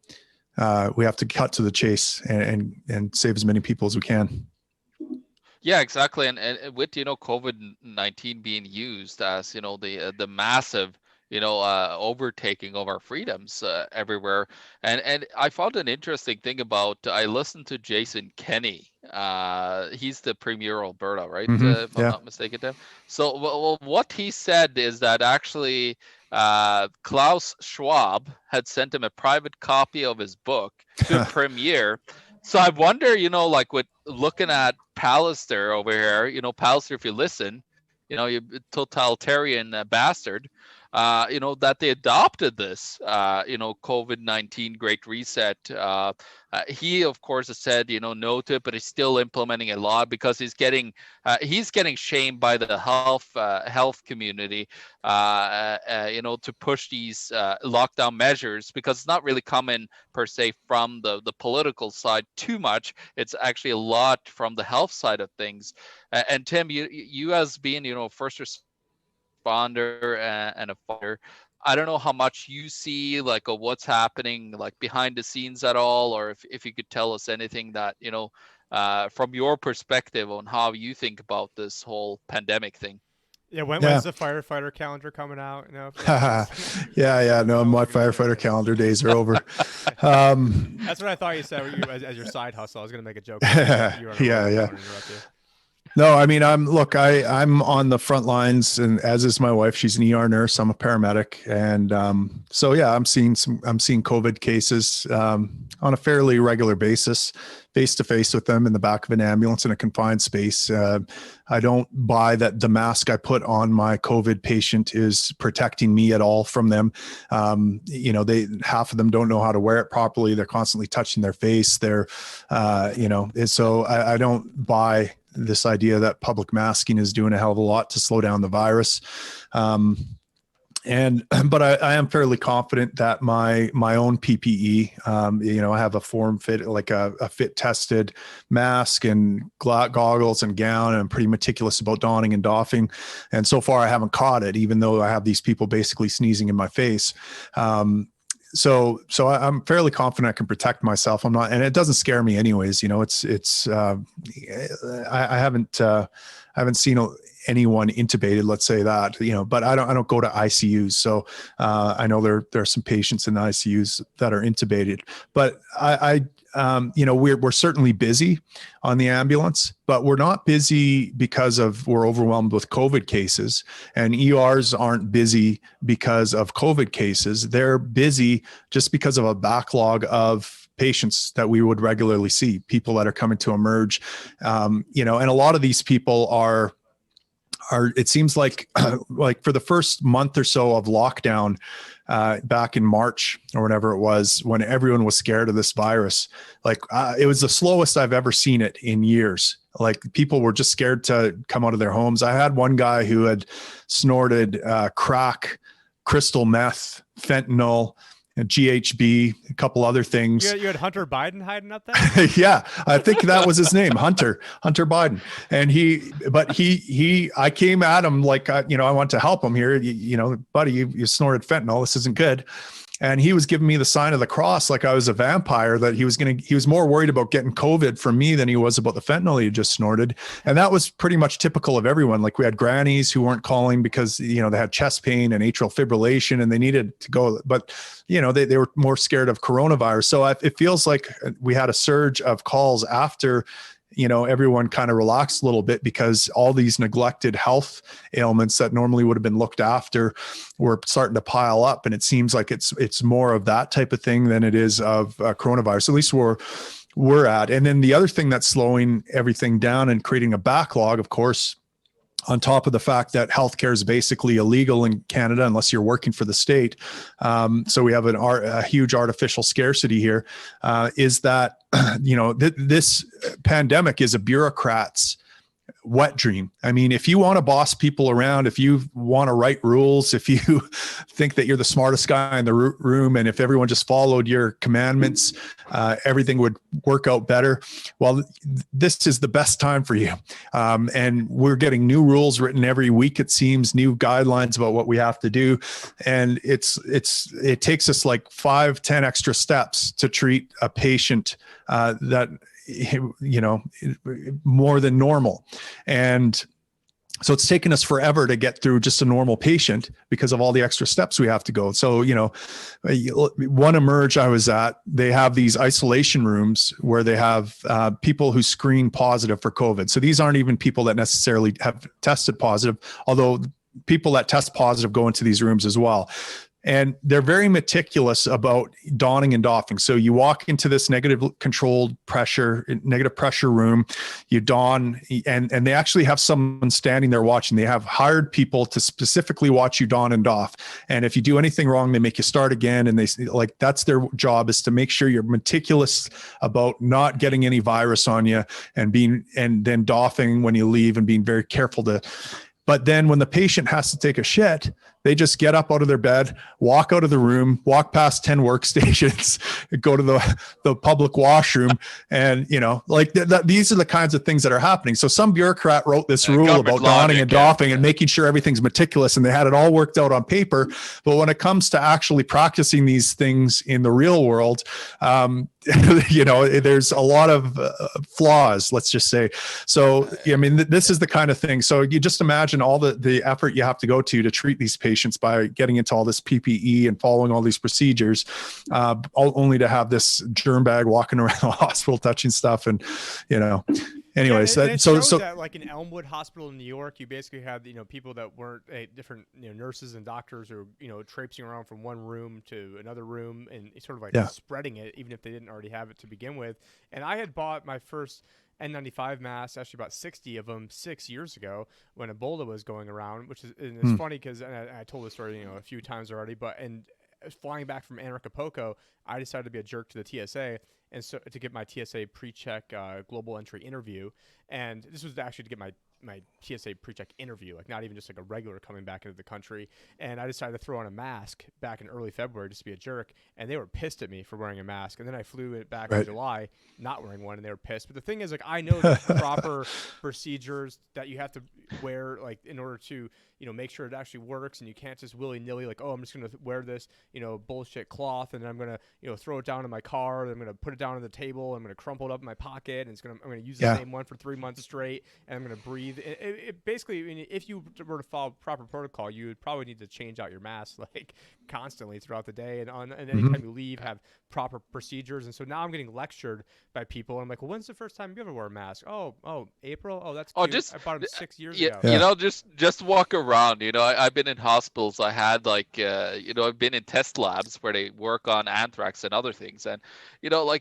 We have to cut to the chase and save as many people as we can. Yeah, exactly. And with, COVID-19 being used as, the massive, overtaking of our freedoms everywhere. And I found an interesting thing about, I listened to Jason Kenney He's the premier of Alberta, right? If I'm Yeah. not mistaken, Tim. So well, what he said is that actually Klaus Schwab had sent him a private copy of his book to a premiere. So I wonder, like with looking at Pallister over here, Pallister, if you listen, you totalitarian bastard, that they adopted this, COVID-19 Great Reset. He, of course, has said, no to it, but he's still implementing a law because he's getting shamed by the health community, to push these lockdown measures, because it's not really coming per se from the political side too much. It's actually a lot from the health side of things. And Tim, you as being, first responder and a fighter, I don't know how much you see like of what's happening like behind the scenes at all, or if you could tell us anything that, from your perspective on how you think about this whole pandemic thing. Yeah, when's the firefighter calendar coming out? Yeah. No, my firefighter calendar days are over. That's what I thought you said as your side hustle. I was going to make a joke. Yeah. No, I mean, I'm on the front lines, and as is my wife. She's an ER nurse. I'm a paramedic. And so, yeah, I'm seeing COVID cases on a fairly regular basis, face to face with them in the back of an ambulance in a confined space. I don't buy that the mask I put on my COVID patient is protecting me at all from them. Half of them don't know how to wear it properly. They're constantly touching their face. So I don't buy this idea that public masking is doing a hell of a lot to slow down the virus. But I am fairly confident that my own PPE, I have a form fit, like a fit tested mask and goggles and gown, and I'm pretty meticulous about donning and doffing. And so far I haven't caught it, even though I have these people basically sneezing in my face. So I'm fairly confident I can protect myself. I'm not, and it doesn't scare me anyways. I haven't seen anyone intubated, let's say that, but I don't go to ICUs. So I know there are some patients in the ICUs that are intubated, but we're certainly busy on the ambulance, but we're not busy because we're overwhelmed with COVID cases, and ERs aren't busy because of COVID cases. They're busy just because of a backlog of patients that we would regularly see, people that are coming to emerge, and a lot of these people are, it seems like for the first month or so of lockdown, back in March or whatever it was, when everyone was scared of this virus, it was the slowest I've ever seen it in years. Like, people were just scared to come out of their homes. I had one guy who had snorted crack, crystal meth, fentanyl, and GHB, a couple other things. You had Hunter Biden hiding up there? Yeah, I think that was his name, Hunter Biden. And I came at him like, I want to help him here. Buddy, you snorted fentanyl. This isn't good. And he was giving me the sign of the cross, like I was a vampire, that he was more worried about getting COVID from me than he was about the fentanyl he had just snorted. And that was pretty much typical of everyone. Like, we had grannies who weren't calling because, they had chest pain and atrial fibrillation and they needed to go, but they were more scared of coronavirus. So it feels like we had a surge of calls after everyone kind of relaxed a little bit, because all these neglected health ailments that normally would have been looked after were starting to pile up. And it seems like it's more of that type of thing than it is of coronavirus, at least we're at. And then the other thing that's slowing everything down and creating a backlog, of course, on top of the fact that healthcare is basically illegal in Canada unless you're working for the state. So we have a huge artificial scarcity here, is that, this pandemic is a bureaucrat's wet dream. I mean, if you want to boss people around, if you want to write rules, if you think that you're the smartest guy in the room, and if everyone just followed your commandments, everything would work out better. Well, this is the best time for you. And we're getting new rules written every week, it seems, new guidelines about what we have to do. And it takes us like 5-10 extra steps to treat a patient that more than normal. And So it's taken us forever to get through just a normal patient because of all the extra steps we have to go. So, one emerge I was at, they have these isolation rooms where they have people who screen positive for COVID. So these aren't even people that necessarily have tested positive, although people that test positive go into these rooms as well. And they're very meticulous about donning and doffing. So you walk into this negative pressure room, you don, and they actually have someone standing there watching. They have hired people to specifically watch you don and doff. And if you do anything wrong, they make you start again. And that's their job, is to make sure you're meticulous about not getting any virus on you, and then doffing when you leave and being very careful to. But then when the patient has to take a shit, they just get up out of their bed, walk out of the room, walk past 10 workstations, go to the public washroom. And, these are the kinds of things that are happening. So some bureaucrat wrote this rule about donning and doffing and making sure everything's meticulous, and they had it all worked out on paper. But when it comes to actually practicing these things in the real world, there's a lot of flaws, let's just say. So, this is the kind of thing. So you just imagine all the effort you have to go to treat these patients by getting into all this PPE and following all these procedures, only to have this germ bag walking around the hospital touching stuff. And, anyways, that like in Elmwood Hospital in New York, you basically had, people that weren't different, nurses and doctors who were, traipsing around from one room to another room and sort of like spreading it, even if they didn't already have it to begin with. And I had bought my first N95 masks, actually about 60 of them 6 years ago when Ebola was going around, and it's funny because I told this story, a few times already, and flying back from Anarcho-Capitalist, I decided to be a jerk to the TSA. And so to get my TSA pre-check global entry interview. And this was actually to get my TSA pre-check interview, like not even just like a regular coming back into the country. And I decided to throw on a mask back in early February just to be a jerk. And they were pissed at me for wearing a mask. And then I flew it back in July not wearing one, and they were pissed. But the thing is, like, I know the proper procedures that you have to wear, like, in order to, make sure it actually works. And you can't just willy-nilly, like, oh, I'm just going to wear this, bullshit cloth, and then I'm going to, throw it down in my car, and I'm going to put it down on the table, I'm going to crumple it up in my pocket, and I'm going to use the same one for 3 months straight, and I'm going to breathe. It basically, if you were to follow proper protocol, you would probably need to change out your mask, like, constantly throughout the day, and anytime you leave, have proper procedures. And so now I'm getting lectured by people, and I'm like, well, when's the first time you ever wore a mask? Oh, April. Oh, that's cute. I bought them 6 years ago. Just walk around. I've been in hospitals. I had I've been in test labs where they work on anthrax and other things, and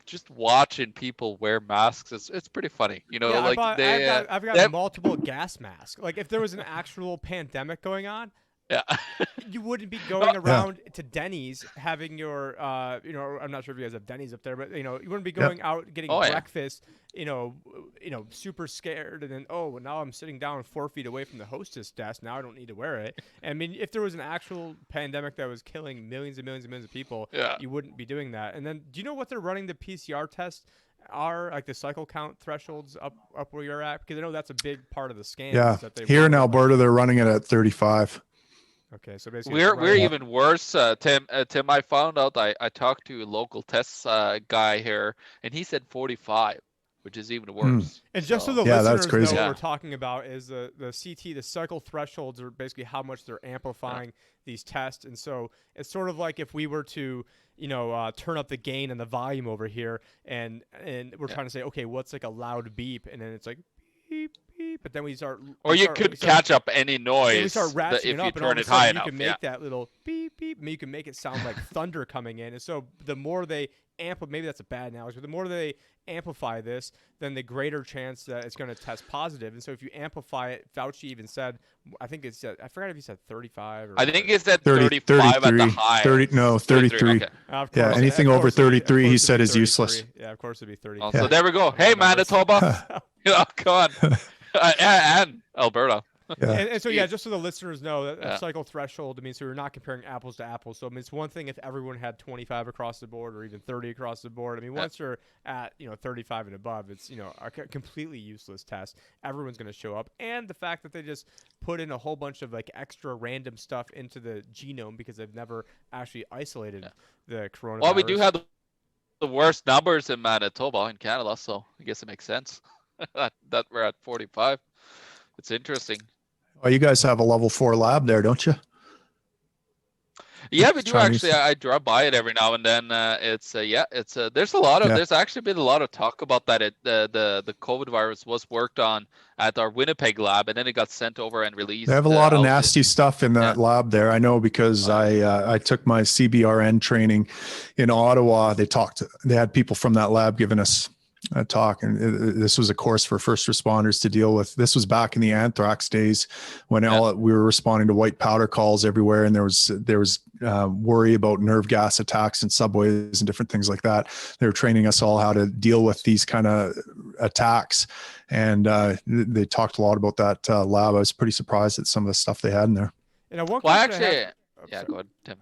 just watching people wear masks, it's pretty funny. I've got multiple gas masks. Like, if there was an actual pandemic going on, you wouldn't be going around to Denny's having your, I'm not sure if you guys have Denny's up there, but you wouldn't be going out getting breakfast, super scared, and then now I'm sitting down 4 feet away from the hostess desk. Now I don't need to wear it. I mean, if there was an actual pandemic that was killing millions and millions and millions of people, you wouldn't be doing that. And then, do you know what they're running the PCR test? Are like the cycle count thresholds up where you're at? Because I know that's a big part of the scam. Yeah, here in Alberta, they're running it at 35. Okay, so basically we're even worse, Tim. Tim, I found out. I talked to a local tests guy here, and he said 45, which is even worse. And just so the listeners know what we're talking about is the CT, the cycle thresholds are basically how much they're amplifying these tests. And so it's sort of like if we were to turn up the gain and the volume over here, and we're trying to say, okay, what's like a loud beep, and then it's like beep beep, but then we start, you could catch up any noise. We start ratcheting if it up, you and all turn of a it sudden high you enough. can make that little beep beep. You can make it sound like thunder coming in, and so the more they amplify, maybe that's a bad analogy, but the more they amplify this, then the greater chance that it's going to test positive. And so if you amplify it, Fauci even said, I think it's, I forgot if he said 35 or I think he said 35 at the high. 33. Okay. Yeah, anything over 33 he said is useless. Yeah, of course it'd be 30. Oh, so there we go. Hey, Manitoba. Come on. And Alberta. And so, just so the listeners know, that cycle threshold, I mean, so we're not comparing apples to apples. So, I mean, it's one thing if everyone had 25 across the board or even 30 across the board. I mean, once you're at, 35 and above, it's, a completely useless test. Everyone's going to show up. And the fact that they just put in a whole bunch of, like, extra random stuff into the genome because they've never actually isolated the coronavirus. Well, we do have the worst numbers in Manitoba in Canada, so I guess it makes sense that we're at 45. It's interesting. Oh, you guys have a level 4 lab there, don't you? Yeah, we do Chinese. actually. I drop by it every now and then. There's a lot of Yeah. there's actually been a lot of talk about that. The COVID virus was worked on at our Winnipeg lab, and then it got sent over and released. They have a lot of out nasty in, stuff in that lab there. I know because I took my CBRN training in Ottawa. They had people from that lab giving us a talk, and this was a course for first responders to deal with. This was back in the anthrax days when we were responding to white powder calls everywhere, and there was worry about nerve gas attacks in subways and different things like that. They were training us all how to deal with these kind of attacks, and they talked a lot about that lab. I was pretty surprised at some of the stuff they had in there. Well, actually, go ahead, Tim.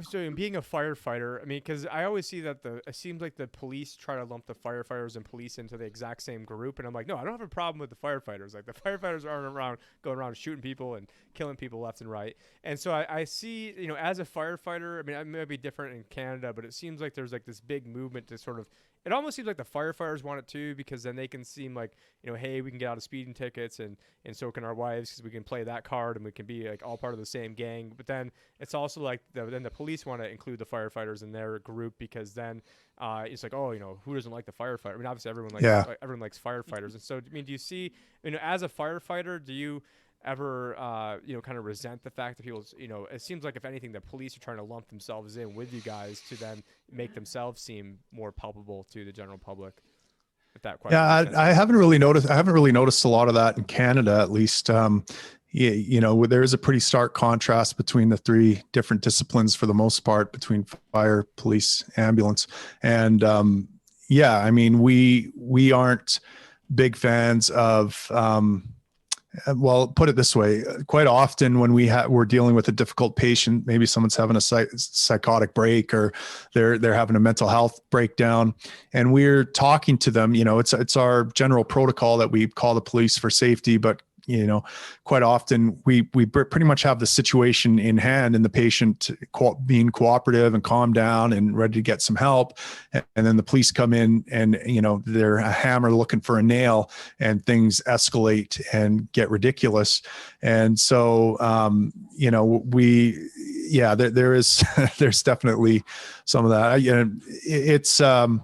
So being a firefighter, I mean, because I always see that it seems like the police try to lump the firefighters and police into the exact same group, and I'm like, no, I don't have a problem with the firefighters. Like the firefighters aren't going around shooting people and killing people left and right. And so I see, as a firefighter, I mean, it may be different in Canada, but it seems like there's like this big movement to sort of. It almost seems like the firefighters want it too, because then they can seem like, hey, we can get out of speeding tickets, and so can our wives, because we can play that card and we can be like all part of the same gang. But then it's also like then the police want to include the firefighters in their group, because then it's like, oh, who doesn't like the firefighter? I mean, obviously everyone likes firefighters. And so, I mean, do you see, as a firefighter, do you ever kind of resent the fact that people, it seems like if anything the police are trying to lump themselves in with you guys to then make themselves seem more palpable to the general public? If that question I haven't really noticed a lot of that in Canada, at least. There is a pretty stark contrast between the three different disciplines for the most part, between fire, police, ambulance. And I mean, we aren't big fans of well, put it this way, quite often when we're dealing with a difficult patient, maybe someone's having a psychotic break, or they're having a mental health breakdown, and we're talking to them, it's our general protocol that we call the police for safety, but quite often we pretty much have the situation in hand, and the patient being cooperative and calm down and ready to get some help. And then the police come in and, they're a hammer looking for a nail, and things escalate and get ridiculous. And so, there's definitely some of that.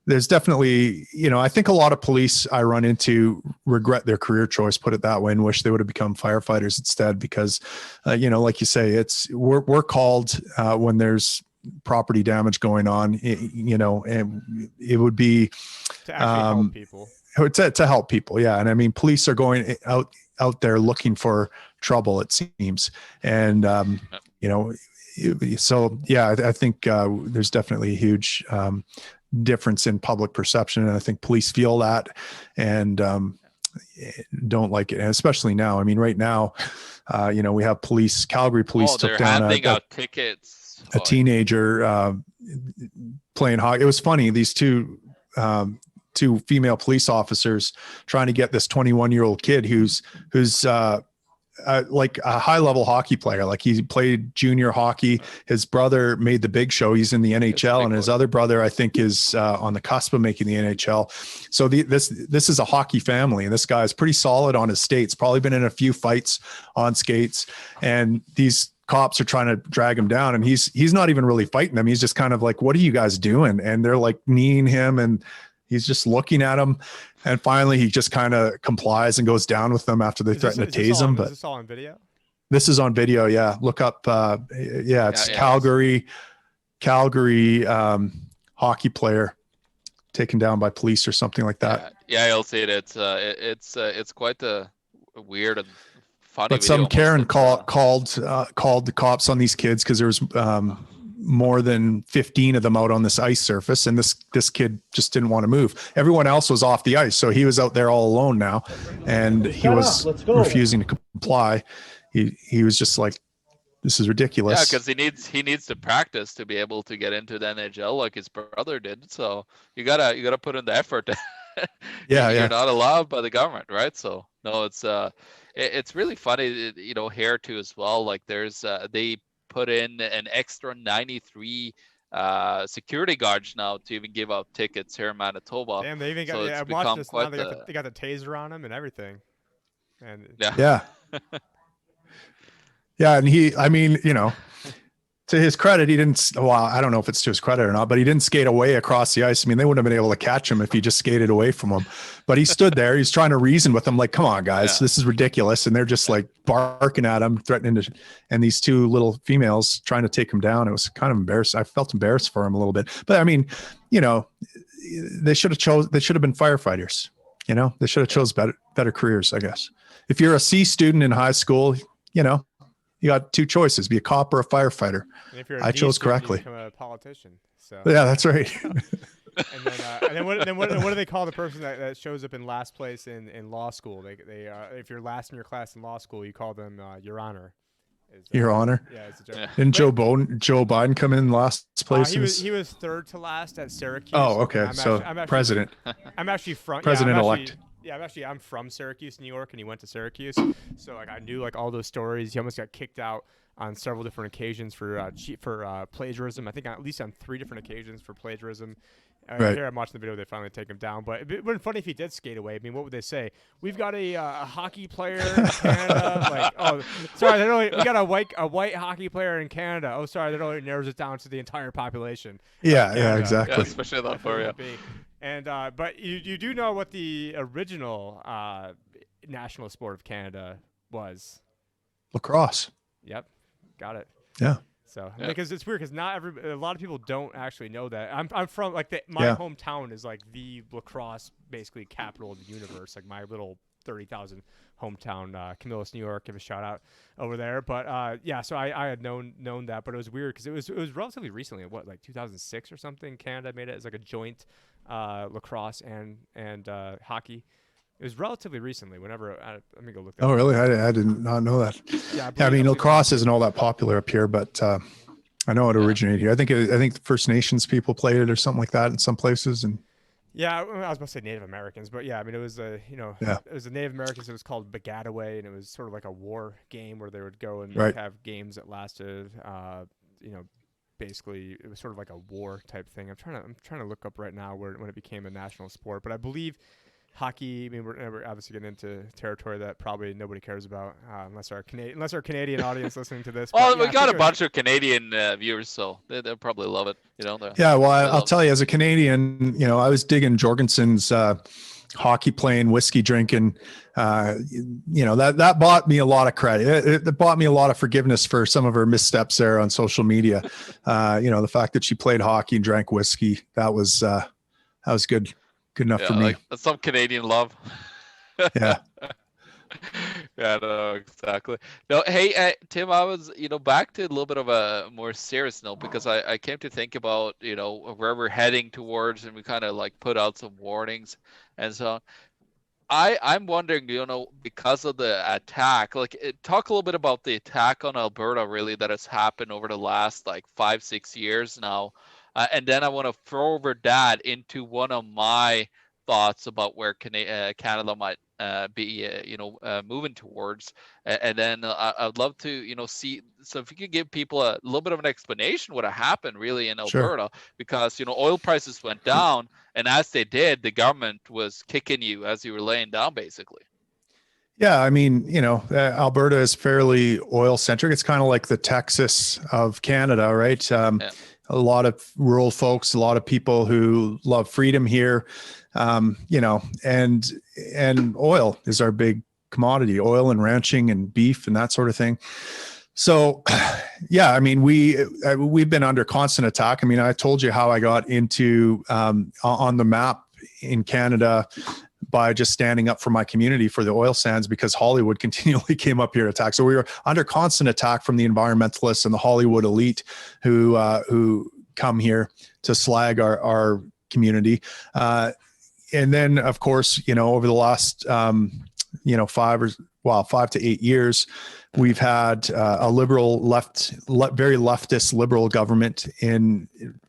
There's definitely, I think a lot of police I run into regret their career choice, put it that way, and wish they would have become firefighters instead, because, like you say, we're called when there's property damage going on, and it would be to actually help people. To help people. Yeah. And I mean, police are going out there looking for trouble, it seems. And, so, yeah, I think there's definitely a huge difference in public perception, and I think police feel that and don't like it, and especially now. I mean, right now, we have Calgary police took down out tickets. A teenager playing hockey. It was funny. These two female police officers trying to get this 21-year-old kid who's like a high-level hockey player. Like, he played junior hockey. His brother made the big show. He's in the NHL, and his other brother, I think, is on the cusp of making the NHL. So this is a hockey family, and this guy is pretty solid on his skates. Probably been in a few fights on skates, and these cops are trying to drag him down, and he's not even really fighting them. He's just kind of like, "What are you guys doing?" And they're like kneeing him, and he's just looking at him. And finally, he just kind of complies and goes down with them after they threaten to tase him. But is this all on video? This is on video. Yeah. Look up. It's Calgary hockey player taken down by police or something like that. Yeah, you'll see it. It's quite a weird and funny. But some Karen called the cops on these kids, because there was more than 15 of them out on this ice surface, and this kid just didn't want to move. Everyone else was off the ice, so he was out there all alone now, and he was refusing to comply. He was just like, "This is ridiculous." Yeah, because he needs to practice to be able to get into the NHL like his brother did. So you gotta put in the effort. You're not allowed by the government, right? So no, it's really funny, here too as well. Like, there's they put in an extra 93 security guards now to even give out tickets here in Manitoba. Damn, they even got. I watched this. Now they got the taser on them and everything. And yeah. Yeah. And I mean, to his credit, he didn't, well, I don't know if it's to his credit or not, but he didn't skate away across the ice. I mean, they wouldn't have been able to catch him if he just skated away from him, but he stood there. He's trying to reason with them, like, come on, guys, this is ridiculous. And they're just like barking at him, threatening to, and these two little females trying to take him down. It was kind of embarrassing. I felt embarrassed for him a little bit, but I mean, they should have been firefighters. They should have chose better careers, I guess. If you're a C student in high school, you got two choices: be a cop or a firefighter. And if you're I chose correctly. You become a politician. So yeah, that's right. and then what do they call the person that shows up in last place in law school? They if you're last in your class in law school, you call them Your Honor. Your Honor. Yeah, it's a joke. Didn't Joe Biden come in last place? He was third to last at Syracuse. Oh, okay. I'm president. I'm actually from President-elect. I'm from Syracuse, New York, and he went to Syracuse. So I knew all those stories. He almost got kicked out on several different occasions for plagiarism. I think at least on 3 different occasions for plagiarism. Right. Here I'm watching the video. They finally take him down. But it would be funny if he did skate away. I mean, what would they say? We've got a hockey player in Canada. Sorry, we got a white hockey player in Canada. Oh, sorry, that only narrows it down to the entire population. Yeah, exactly. Yeah, especially that for you. And but you do know what the original national sport of Canada was? Lacrosse. Yep, got it. Yeah. So because it's weird because a lot of people don't actually know that. I'm from my hometown is the lacrosse basically capital of the universe. Like my little 30,000 hometown, Camillus, New York. Give a shout out over there. But so I had known that, but it was weird because it was relatively recently. What 2006 or something? Canada made it as a joint lacrosse and hockey. It was relatively recently. Whenever let me go look. Oh, really? I did not know that. Yeah, I mean, lacrosse isn't all that popular up here, but I know it originated here. I think the First Nations people played it or something like that in some places. And yeah, I was about to say Native Americans, but yeah, I mean, it was it was the Native Americans. It was called Bagataway, and it was sort of like a war game where they would go and have games that lasted. Basically, it was sort of like a war type thing. I'm trying to look up right now when it became a national sport, but I believe. Hockey. I mean, we're obviously getting into territory that probably nobody cares about, unless our Canadian audience listening to this. Well, we got a bunch of Canadian viewers, so they'll probably love it. Yeah, well, I'll tell you, as a Canadian, I was digging Jorgensen's hockey playing, whiskey drinking. That bought me a lot of credit. It bought me a lot of forgiveness for some of her missteps there on social media. The fact that she played hockey and drank whiskey, that was good. Good enough for me. That's some Canadian love. Yeah. Yeah, no, exactly. No, hey, Tim, I was, back to a little bit of a more serious note because I came to think about, where we're heading towards, and we kind of put out some warnings and so on. I'm wondering, because of the attack, talk a little bit about the attack on Alberta, really, that has happened over the last 5-6 years now. And then I want to forward that into one of my thoughts about where Canada might be, moving towards. And then I'd love to, see. So if you could give people a little bit of an explanation what happened really in Alberta, because oil prices went down, and as they did, the government was kicking you as you were laying down, basically. Yeah, I mean, Alberta is fairly oil centric. It's kind of like the Texas of Canada, right? A lot of rural folks, a lot of people who love freedom here, and oil is our big commodity, oil and ranching and beef and that sort of thing. So, yeah, I mean, we've been under constant attack. I mean, I told you how I got into on the map in Canada by just standing up for my community for the oil sands, because Hollywood continually came up here to attack. So we were under constant attack from the environmentalists and the Hollywood elite who come here to slag our community. And then, of course, over the last 5 to 8 years, we've had a liberal very leftist liberal government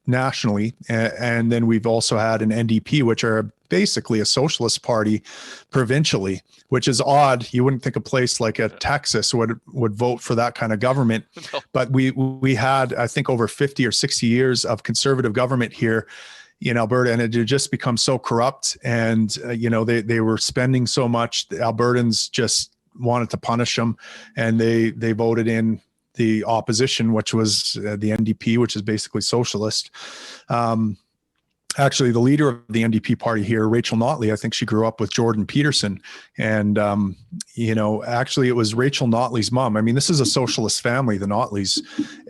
nationally. And then we've also had an NDP, which are basically a socialist party provincially, which is odd. You wouldn't think a place like Texas would vote for that kind of government. No. But we had, I think, over 50 or 60 years of conservative government here in Alberta, and it had just become so corrupt. And, they were spending so much. The Albertans just wanted to punish them, and they voted in the opposition, which was the NDP, which is basically socialist. Actually, the leader of the NDP party here, Rachel Notley, I think she grew up with Jordan Peterson. And, actually it was Rachel Notley's mom. I mean, this is a socialist family, the Notleys,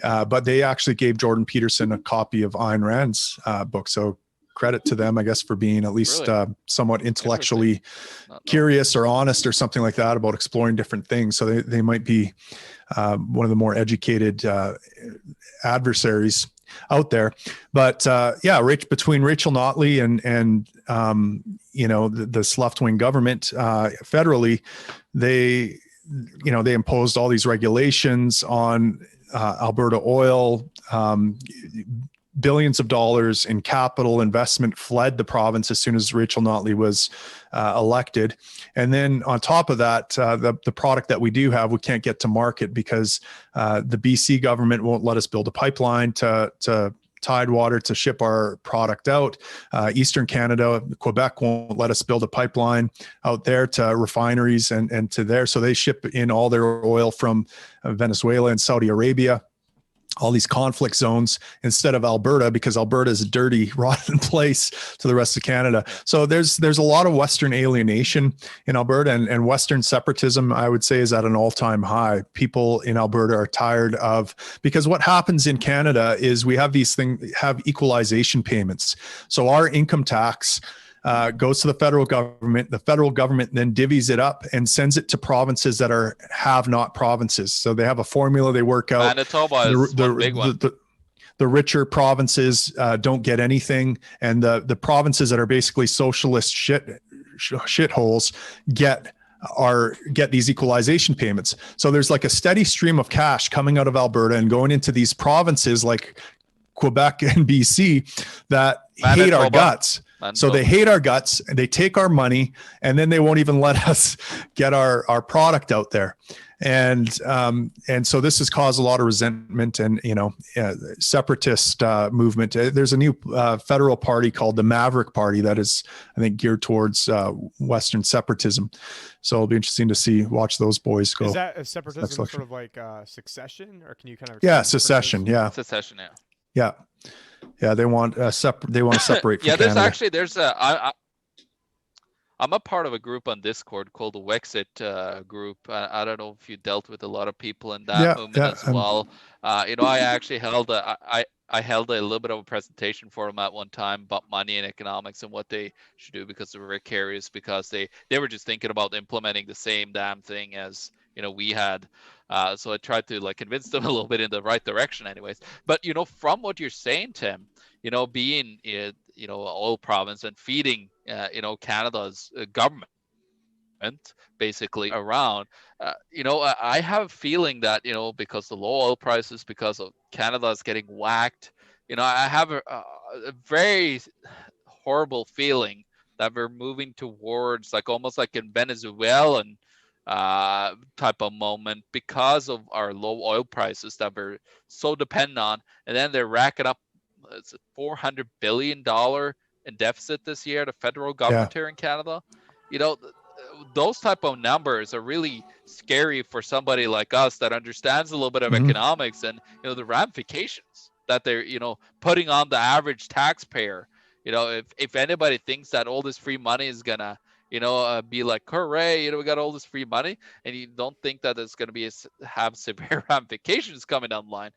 but they actually gave Jordan Peterson a copy of Ayn Rand's book. So credit to them, I guess, for being at least somewhat intellectually curious or honest or something like that about exploring different things. So they might be one of the more educated adversaries out there. But between Rachel Notley and this left-wing government federally, they imposed all these regulations on Alberta Oil. Billions of dollars in capital investment fled the province as soon as Rachel Notley was elected. And then on top of that, the product that we do have, we can't get to market because the BC government won't let us build a pipeline to Tidewater to ship our product out. Eastern Canada, Quebec won't let us build a pipeline out there to refineries and to there. So they ship in all their oil from Venezuela and Saudi Arabia, all these conflict zones, instead of Alberta, because Alberta is a dirty, rotten place to the rest of Canada. So there's a lot of Western alienation in Alberta, and Western separatism, I would say, is at an all-time high. People in Alberta are tired of, because what happens in Canada is we have have equalization payments. So our income tax goes to the federal government. The federal government then divvies it up and sends it to provinces that are have-not provinces. So they have a formula they work out. Manitoba is one big one. The richer provinces don't get anything, and the provinces that are basically socialist shitholes get these equalization payments. So there's like a steady stream of cash coming out of Alberta and going into these provinces like Quebec and BC that hate our guts. So they hate our guts, and they take our money, and then they won't even let us get our product out there. And so this has caused a lot of resentment and, separatist movement. There's a new federal party called the Maverick Party that is, I think, geared towards Western separatism. So it'll be interesting to watch those boys go. Is that a separatism sort of like succession, or can you kind of? Yeah, secession. Yeah. Secession. Yeah. Yeah. Yeah, they want to separate from yeah, Canada. I'm a part of a group on Discord called the Wexit group. I don't know if you dealt with a lot of people in that movement as well. I actually held I held a little bit of a presentation for them at one time about money and economics and what they should do, because they were very curious, because they were just thinking about implementing the same damn thing as we had. So I tried to convince them a little bit in the right direction anyways. But, from what you're saying, Tim, being, oil province and feeding, Canada's government basically around, I have a feeling that, because the low oil prices, because of Canada's getting whacked, I have a very horrible feeling that we're moving towards almost like in Venezuelan type of moment, because of our low oil prices that we're so dependent on. And then they're racking up $400 billion in deficit this year, the federal government here in Canada. Those type of numbers are really scary for somebody like us that understands a little bit of economics, and the ramifications that they're putting on the average taxpayer. If anybody thinks that all this free money is gonna be like, hooray, we got all this free money, and you don't think that it's going to have severe ramifications coming down the line,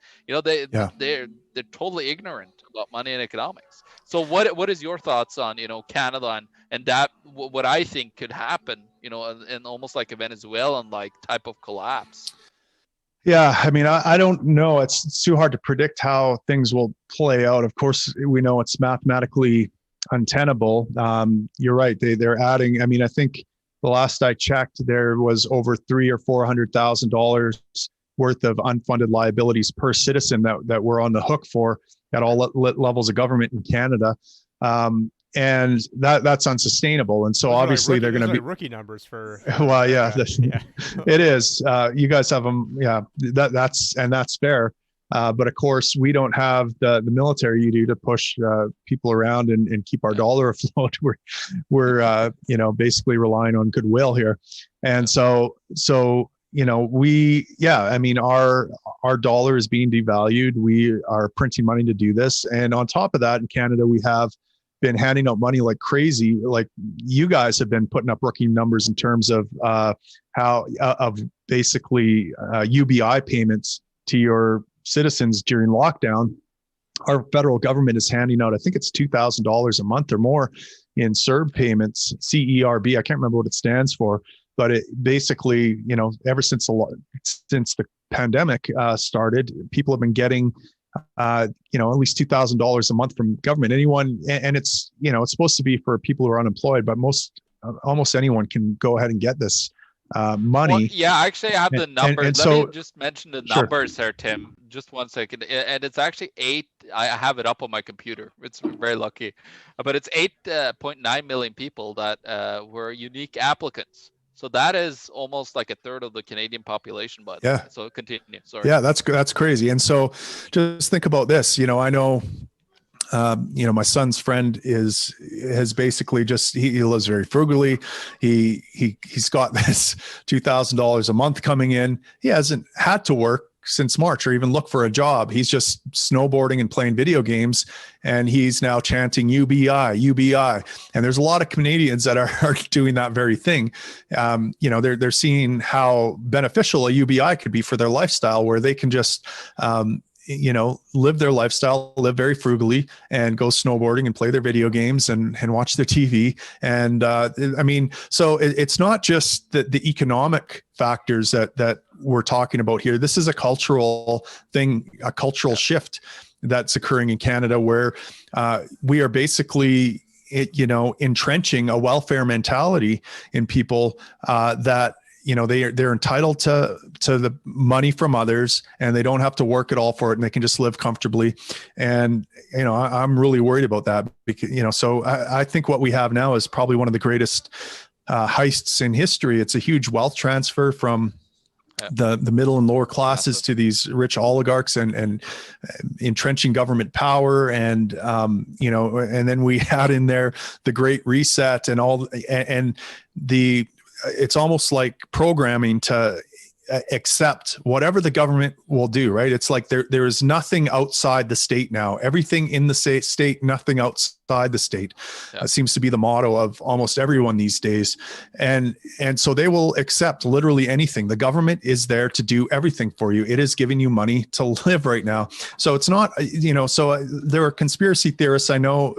they're totally ignorant about money and economics. So what is your thoughts on Canada and that what I think could happen in almost like a Venezuelan type of collapse? Yeah, I mean, I don't know. It's too hard to predict how things will play out. Of course, we know it's mathematically untenable. You're right. They're adding. I mean, I think the last I checked, there was over $300,000 or $400,000 worth of unfunded liabilities per citizen that we're on the hook for at all levels of government in Canada, and that's unsustainable. And so obviously they're going to be rookie numbers for. Well, yeah, it is. You guys have them. Yeah, that's fair. But of course, we don't have the military you do to push people around and keep our dollar afloat. We're basically relying on goodwill here. And so our dollar is being devalued. We are printing money to do this. And on top of that, in Canada, we have been handing out money like crazy. Like you guys have been putting up rookie numbers in terms of basically UBI payments to your citizens during lockdown. Our federal government is handing out, I think it's $2,000 a month or more in CERB payments, CERB. I can't remember what it stands for, but it basically, ever since the pandemic started, people have been getting at least $2,000 a month from government. Anyone, and it's supposed to be for people who are unemployed, but almost anyone can go ahead and get this money. Well, yeah, actually, I have the numbers. Let me just mention the numbers there, Tim. Just 1 second. And it's actually I have it up on my computer. It's very lucky. But it's 8.9 million people that were unique applicants. So that is almost like a third of the Canadian population. But yeah. So continue. Sorry. Yeah, that's crazy. And so just think about this. I know. My son's friend has basically he lives very frugally. He's got this $2,000 a month coming in. He hasn't had to work since March or even look for a job. He's just snowboarding and playing video games, and he's now chanting UBI. And there's a lot of Canadians that are doing that very thing. They're seeing how beneficial a UBI could be for their lifestyle, where they can just live their lifestyle, live very frugally, and go snowboarding and play their video games and watch their TV. And so it's not just the economic factors that we're talking about here. This is a cultural thing, a cultural shift that's occurring in Canada, where we are basically entrenching a welfare mentality in people that they're entitled to the money from others, and they don't have to work at all for it, and they can just live comfortably. And I'm really worried about that, because so I think what we have now is probably one of the greatest heists in history. It's a huge wealth transfer from the middle and lower classes to these rich oligarchs, and entrenching government power, and and then we add in there the Great Reset and it's almost like programming to accept whatever the government will do, right? It's like there is nothing outside the state now. Everything in the state, nothing outside the state. Yeah. Seems to be the motto of almost everyone these days. And so they will accept literally anything. The government is there to do everything for you. It is giving you money to live right now. So it's not, so there are conspiracy theorists. I know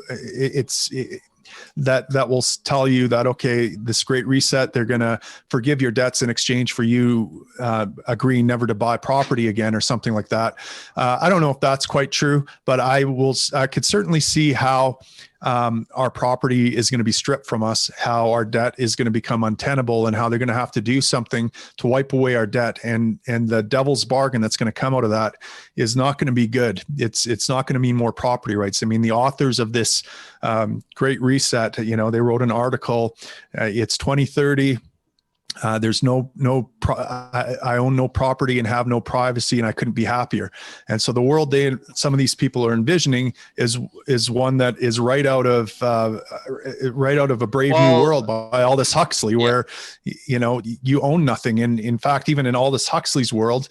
that will tell you that, okay, this Great Reset, they're going to forgive your debts in exchange for you agreeing never to buy property again or something like that. I don't know if that's quite true, but I could certainly see how our property is going to be stripped from us, how our debt is going to become untenable, and how they're going to have to do something to wipe away our debt. And the devil's bargain that's going to come out of that is not going to be good. It's not going to mean more property rights. I mean, the authors of this Great Reset, they wrote an article. It's 2030. There's I own no property and have no privacy, and I couldn't be happier. And so the world some of these people are envisioning is one that is right out of a Brave New World by Aldous Huxley, where you own nothing. And in fact, even in Aldous Huxley's world,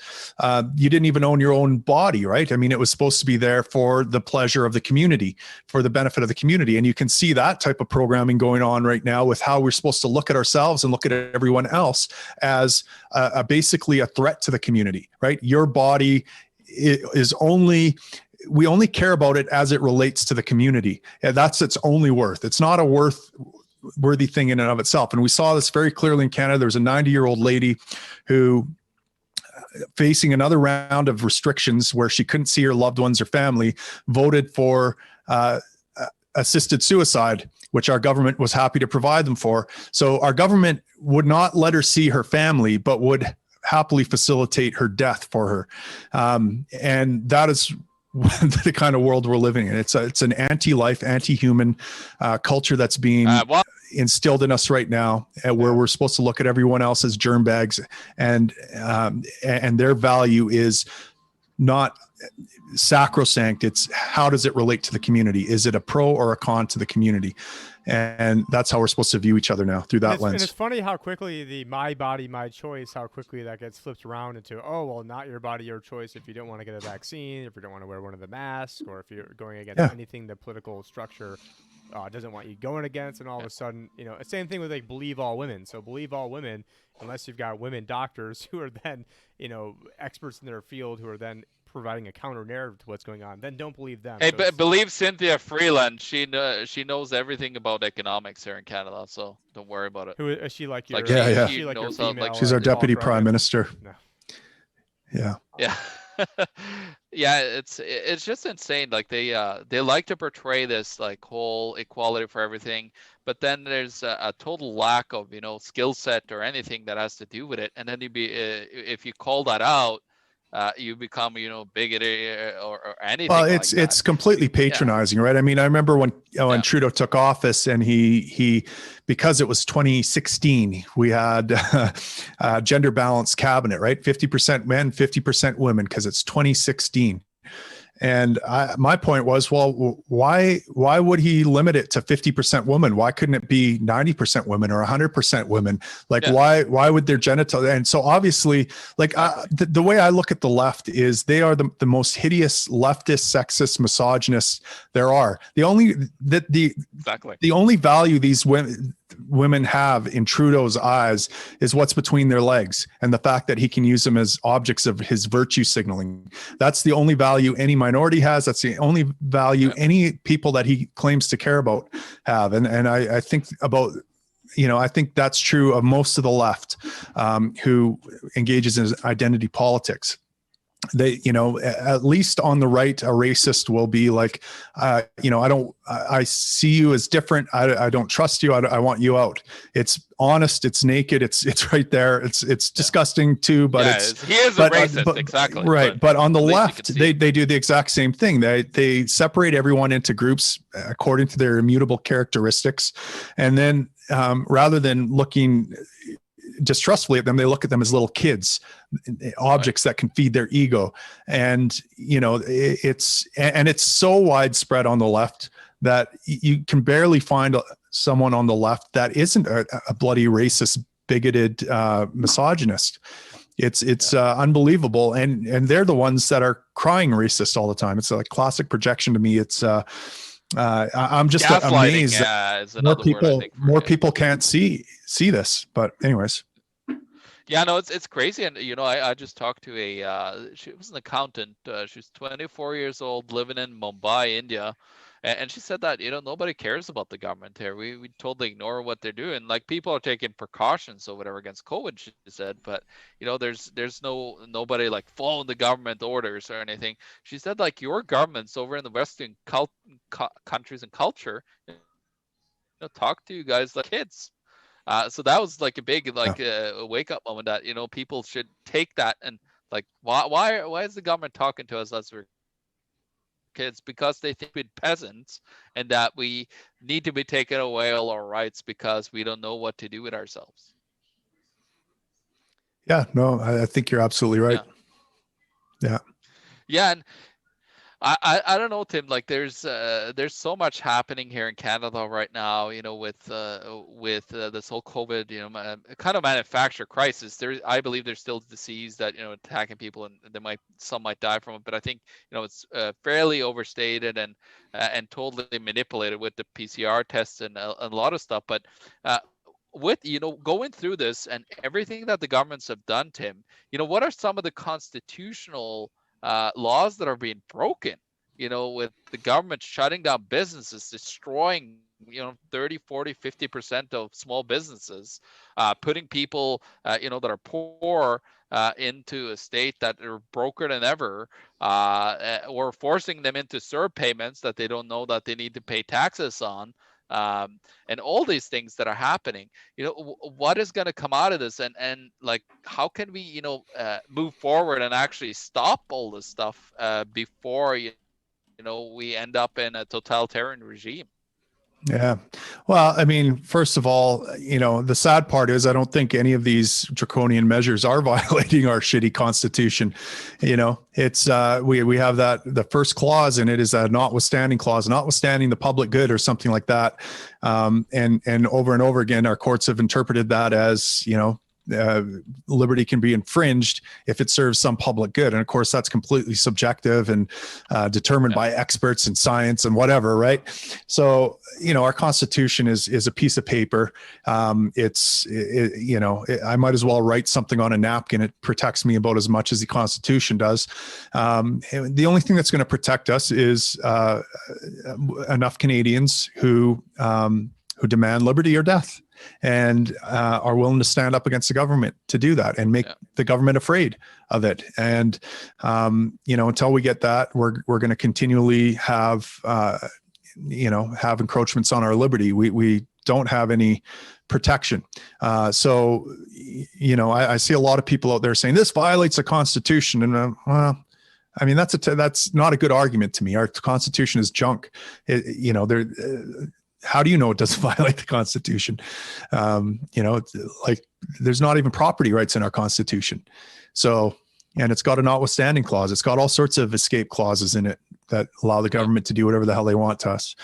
you didn't even own your own body, right? I mean, it was supposed to be there for the pleasure of the community, for the benefit of the community. And you can see that type of programming going on right now with how we're supposed to look at ourselves and look at everyone else as basically a threat to the community, right? Your body is we only care about it as it relates to the community. And that's its only worth. It's not a worthy thing in and of itself. And we saw this very clearly in Canada. There was a 90-year-old lady who, facing another round of restrictions where she couldn't see her loved ones or family, voted for assisted suicide, which our government was happy to provide them for. So our government would not let her see her family, but would happily facilitate her death for her. And that is the kind of world we're living in. It's an anti-life, anti-human culture that's being instilled in us right now, where we're supposed to look at everyone else as germ bags, and their value is not sacrosanct. It's how does it relate to the community? Is it a pro or a con to the community? And that's how we're supposed to view each other now, through that lens. And it's funny how quickly the my body, my choice, how quickly that gets flipped around into, oh, well, not your body, your choice if you don't want to get a vaccine, if you don't want to wear one of the masks, or if you're going against anything the political structure doesn't want you going against. And all of a sudden, you know, same thing with like believe all women. So believe all women, unless you've got women doctors who are then, you know, experts in their field who are then providing a counter narrative to what's going on, then don't believe them. Hey, but believe Cynthia Freeland. She knows everything about economics here in Canada, so don't worry about it. Who is she? Like your, she like knows your how, female, she's our deputy prime minister. No. Yeah. Yeah. Yeah, it's just insane. Like they like to portray this like whole equality for everything, but then there's a total lack of, you know, skill set or anything that has to do with it. And then if you call that out, you become, you know, bigoted or anything. Well, it's it's completely patronizing, right? I mean, I remember when Trudeau took office, and he because it was 2016, we had a gender balanced cabinet, right? 50% men, 50% women, because it's 2016. And my point was, well, why would he limit it to 50% women? Why couldn't it be 90% women or 100% women? Like, why would their genital? And so obviously, like the way I look at the left is they are the most hideous leftist, sexist, misogynist there are. The only value these women have in Trudeau's eyes is what's between their legs, and the fact that he can use them as objects of his virtue signaling. That's the only value any minority has. That's the only value any people that he claims to care about have. And I think about, you know, I think that's true of most of the left who engages in identity politics. They, you know, at least on the right, a racist will be like, you know, I see you as different. I don't trust you. I want you out. It's honest. It's naked. It's right there. It's disgusting too, but he is a racist. Exactly. Right. But on the left, they do the exact same thing. They separate everyone into groups according to their immutable characteristics. And then rather than looking distrustfully at them, they look at them as little kids, objects that can feed their ego. And, you know, it's so widespread on the left that you can barely find someone on the left that isn't a bloody racist, bigoted, misogynist. It's unbelievable. And they're the ones that are crying racist all the time. It's a classic projection to me. It's, I'm just amazed that more people can't see this. But anyways. Yeah, no, it's crazy. And, you know, I just talked to she was an accountant. She's 24 years old, living in Mumbai, India. And she said that, you know, nobody cares about the government here. We totally ignore what they're doing. Like, people are taking precautions or whatever against COVID, she said. But, you know, there's nobody like following the government orders or anything. She said, like, your governments over in the Western countries and culture, you know, talk to you guys like kids. So that was like a big wake up moment that, you know, people should take that and like, why is the government talking to us as we're kids? Because they think we're peasants and that we need to be taken away all our rights because we don't know what to do with ourselves. Yeah, no, I think you're absolutely right. Yeah, and I don't know, Tim, like there's so much happening here in Canada right now, you know, with this whole COVID, you know, kind of manufactured crisis. I believe there's still disease that, you know, attacking people, and some might die from it. But I think, you know, it's fairly overstated and totally manipulated with the PCR tests and a lot of stuff. But with, you know, going through this and everything that the governments have done, Tim, you know, what are some of the constitutional laws that are being broken, you know, with the government shutting down businesses, destroying, you know, 30, 40, 50% of small businesses, putting people, you know, that are poor into a state that are broker than ever, or forcing them into CERB payments that they don't know that they need to pay taxes on. And all these things that are happening, you know, what is going to come out of this, and like, how can we, you know, move forward and actually stop all this stuff before, you know, we end up in a totalitarian regime? Yeah. Well, I mean, first of all, the sad part is I don't think any of these draconian measures are violating our shitty constitution. It's we have that the first clause in it is a notwithstanding clause, notwithstanding the public good or something like that. And over again, our courts have interpreted that as, liberty can be infringed if it serves some public good. And of course, that's completely subjective and determined by experts in science and whatever, right? So, our Constitution is a piece of paper. I might as well write something on a napkin. It protects me about as much as the Constitution does. The only thing that's going to protect us is enough Canadians who demand liberty or death, and are willing to stand up against the government to do that and make the government afraid of it. And, until we get that, we're going to continually have encroachments on our liberty. We don't have any protection. So, I see a lot of people out there saying this violates the Constitution. And I mean, that's not a good argument to me. Our Constitution is junk. How do you know it doesn't violate the Constitution? Like there's not even property rights in our Constitution. So, and it's got a notwithstanding clause. It's got all sorts of escape clauses in it that allow the government to do whatever the hell they want to us.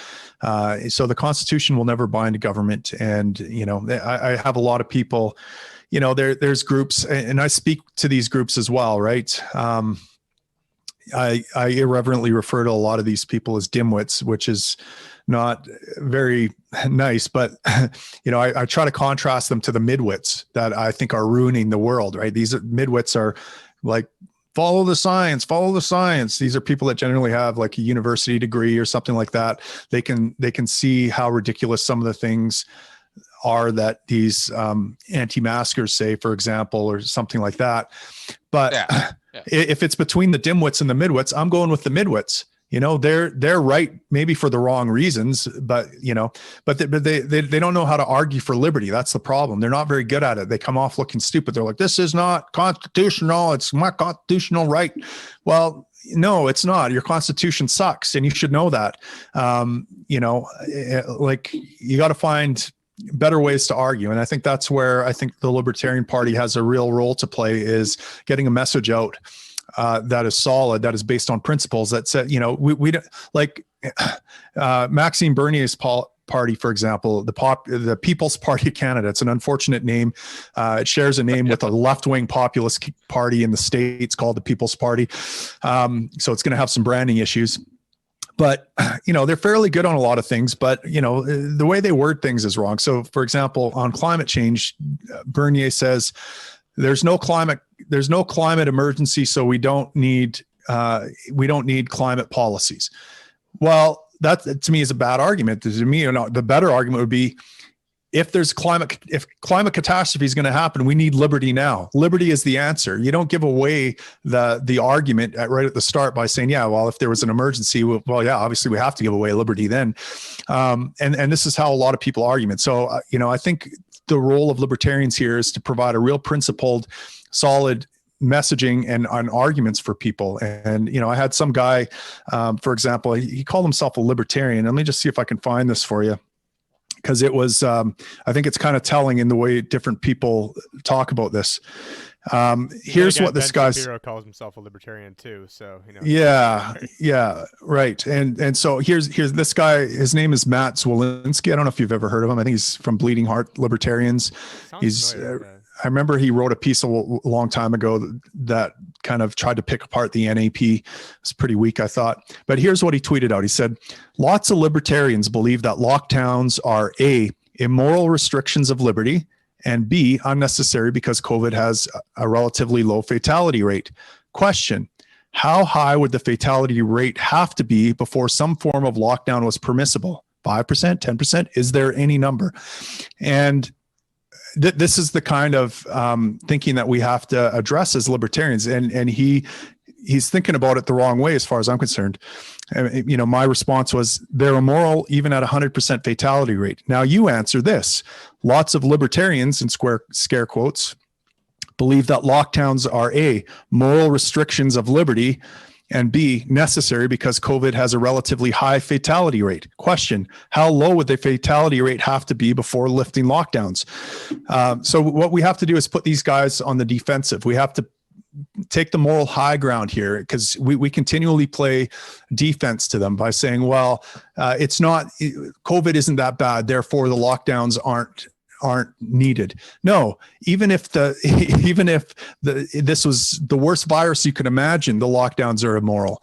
So the Constitution will never bind a government. And, I have a lot of people, there's groups, and I speak to these groups as well, right? I irreverently refer to a lot of these people as dimwits, which is not very nice, but I try to contrast them to the midwits that I think are ruining the world, right? These midwits are like, follow the science. These are people that generally have like a university degree or something like that. They can see how ridiculous some of the things are that these anti-maskers say, for example, or something like that. But if it's between the dimwits and the midwits, I'm going with the midwits. They're right, maybe for the wrong reasons, but they don't know how to argue for liberty. That's the problem. They're not very good at it. They come off looking stupid. They're like, this is not constitutional. It's my constitutional right. Well, no, it's not. Your Constitution sucks, and you should know that. Like you got to find better ways to argue. And I think that's where I think the Libertarian Party has a real role to play, is getting a message out that is solid, that is based on principles that said, we don't like Maxime Bernier's party, for example, the People's Party of Canada. It's an unfortunate name. It shares a name with a left-wing populist party in the States called the People's Party. So it's going to have some branding issues. But, they're fairly good on a lot of things, but, the way they word things is wrong. So, for example, on climate change, Bernier says there's no climate emergency, so we don't need climate policies. Well, that to me is a bad argument. To me, the better argument would be, if climate catastrophe is going to happen, we need liberty now. Liberty is the answer. You don't give away the argument right at the start by saying, if there was an emergency, obviously we have to give away liberty then. And this is how a lot of people argue. So, I think the role of libertarians here is to provide a real principled, solid messaging and arguments for people. And, I had some guy, for example, he called himself a libertarian. Let me just see if I can find this for you, because it was, I think it's kind of telling in the way different people talk about this. Here's what this guy calls himself a libertarian too. So, Yeah, right. And so here's this guy, his name is Matt Zwolinski. I don't know if you've ever heard of him. I think he's from Bleeding Heart Libertarians. I remember he wrote a piece a long time ago that kind of tried to pick apart the NAP. It's pretty weak, I thought. But here's what he tweeted out. He said, lots of libertarians believe that lockdowns are A, immoral restrictions of liberty, and B, unnecessary because COVID has a relatively low fatality rate. Question, how high would the fatality rate have to be before some form of lockdown was permissible? 5%, 10%? Is there any number? And this is the kind of thinking that we have to address as libertarians. And he's thinking about it the wrong way as far as I'm concerned. My response was, they're immoral even at 100% fatality rate. Now you answer this. Lots of libertarians, in scare quotes, believe that lockdowns are A, moral restrictions of liberty, And B, necessary because COVID has a relatively high fatality rate. Question, how low would the fatality rate have to be before lifting lockdowns? So what we have to do is put these guys on the defensive. We have to take the moral high ground here, because we continually play defense to them by saying, well, it's not, COVID isn't that bad, therefore the lockdowns aren't needed. No, even if this was the worst virus you could imagine, the lockdowns are immoral.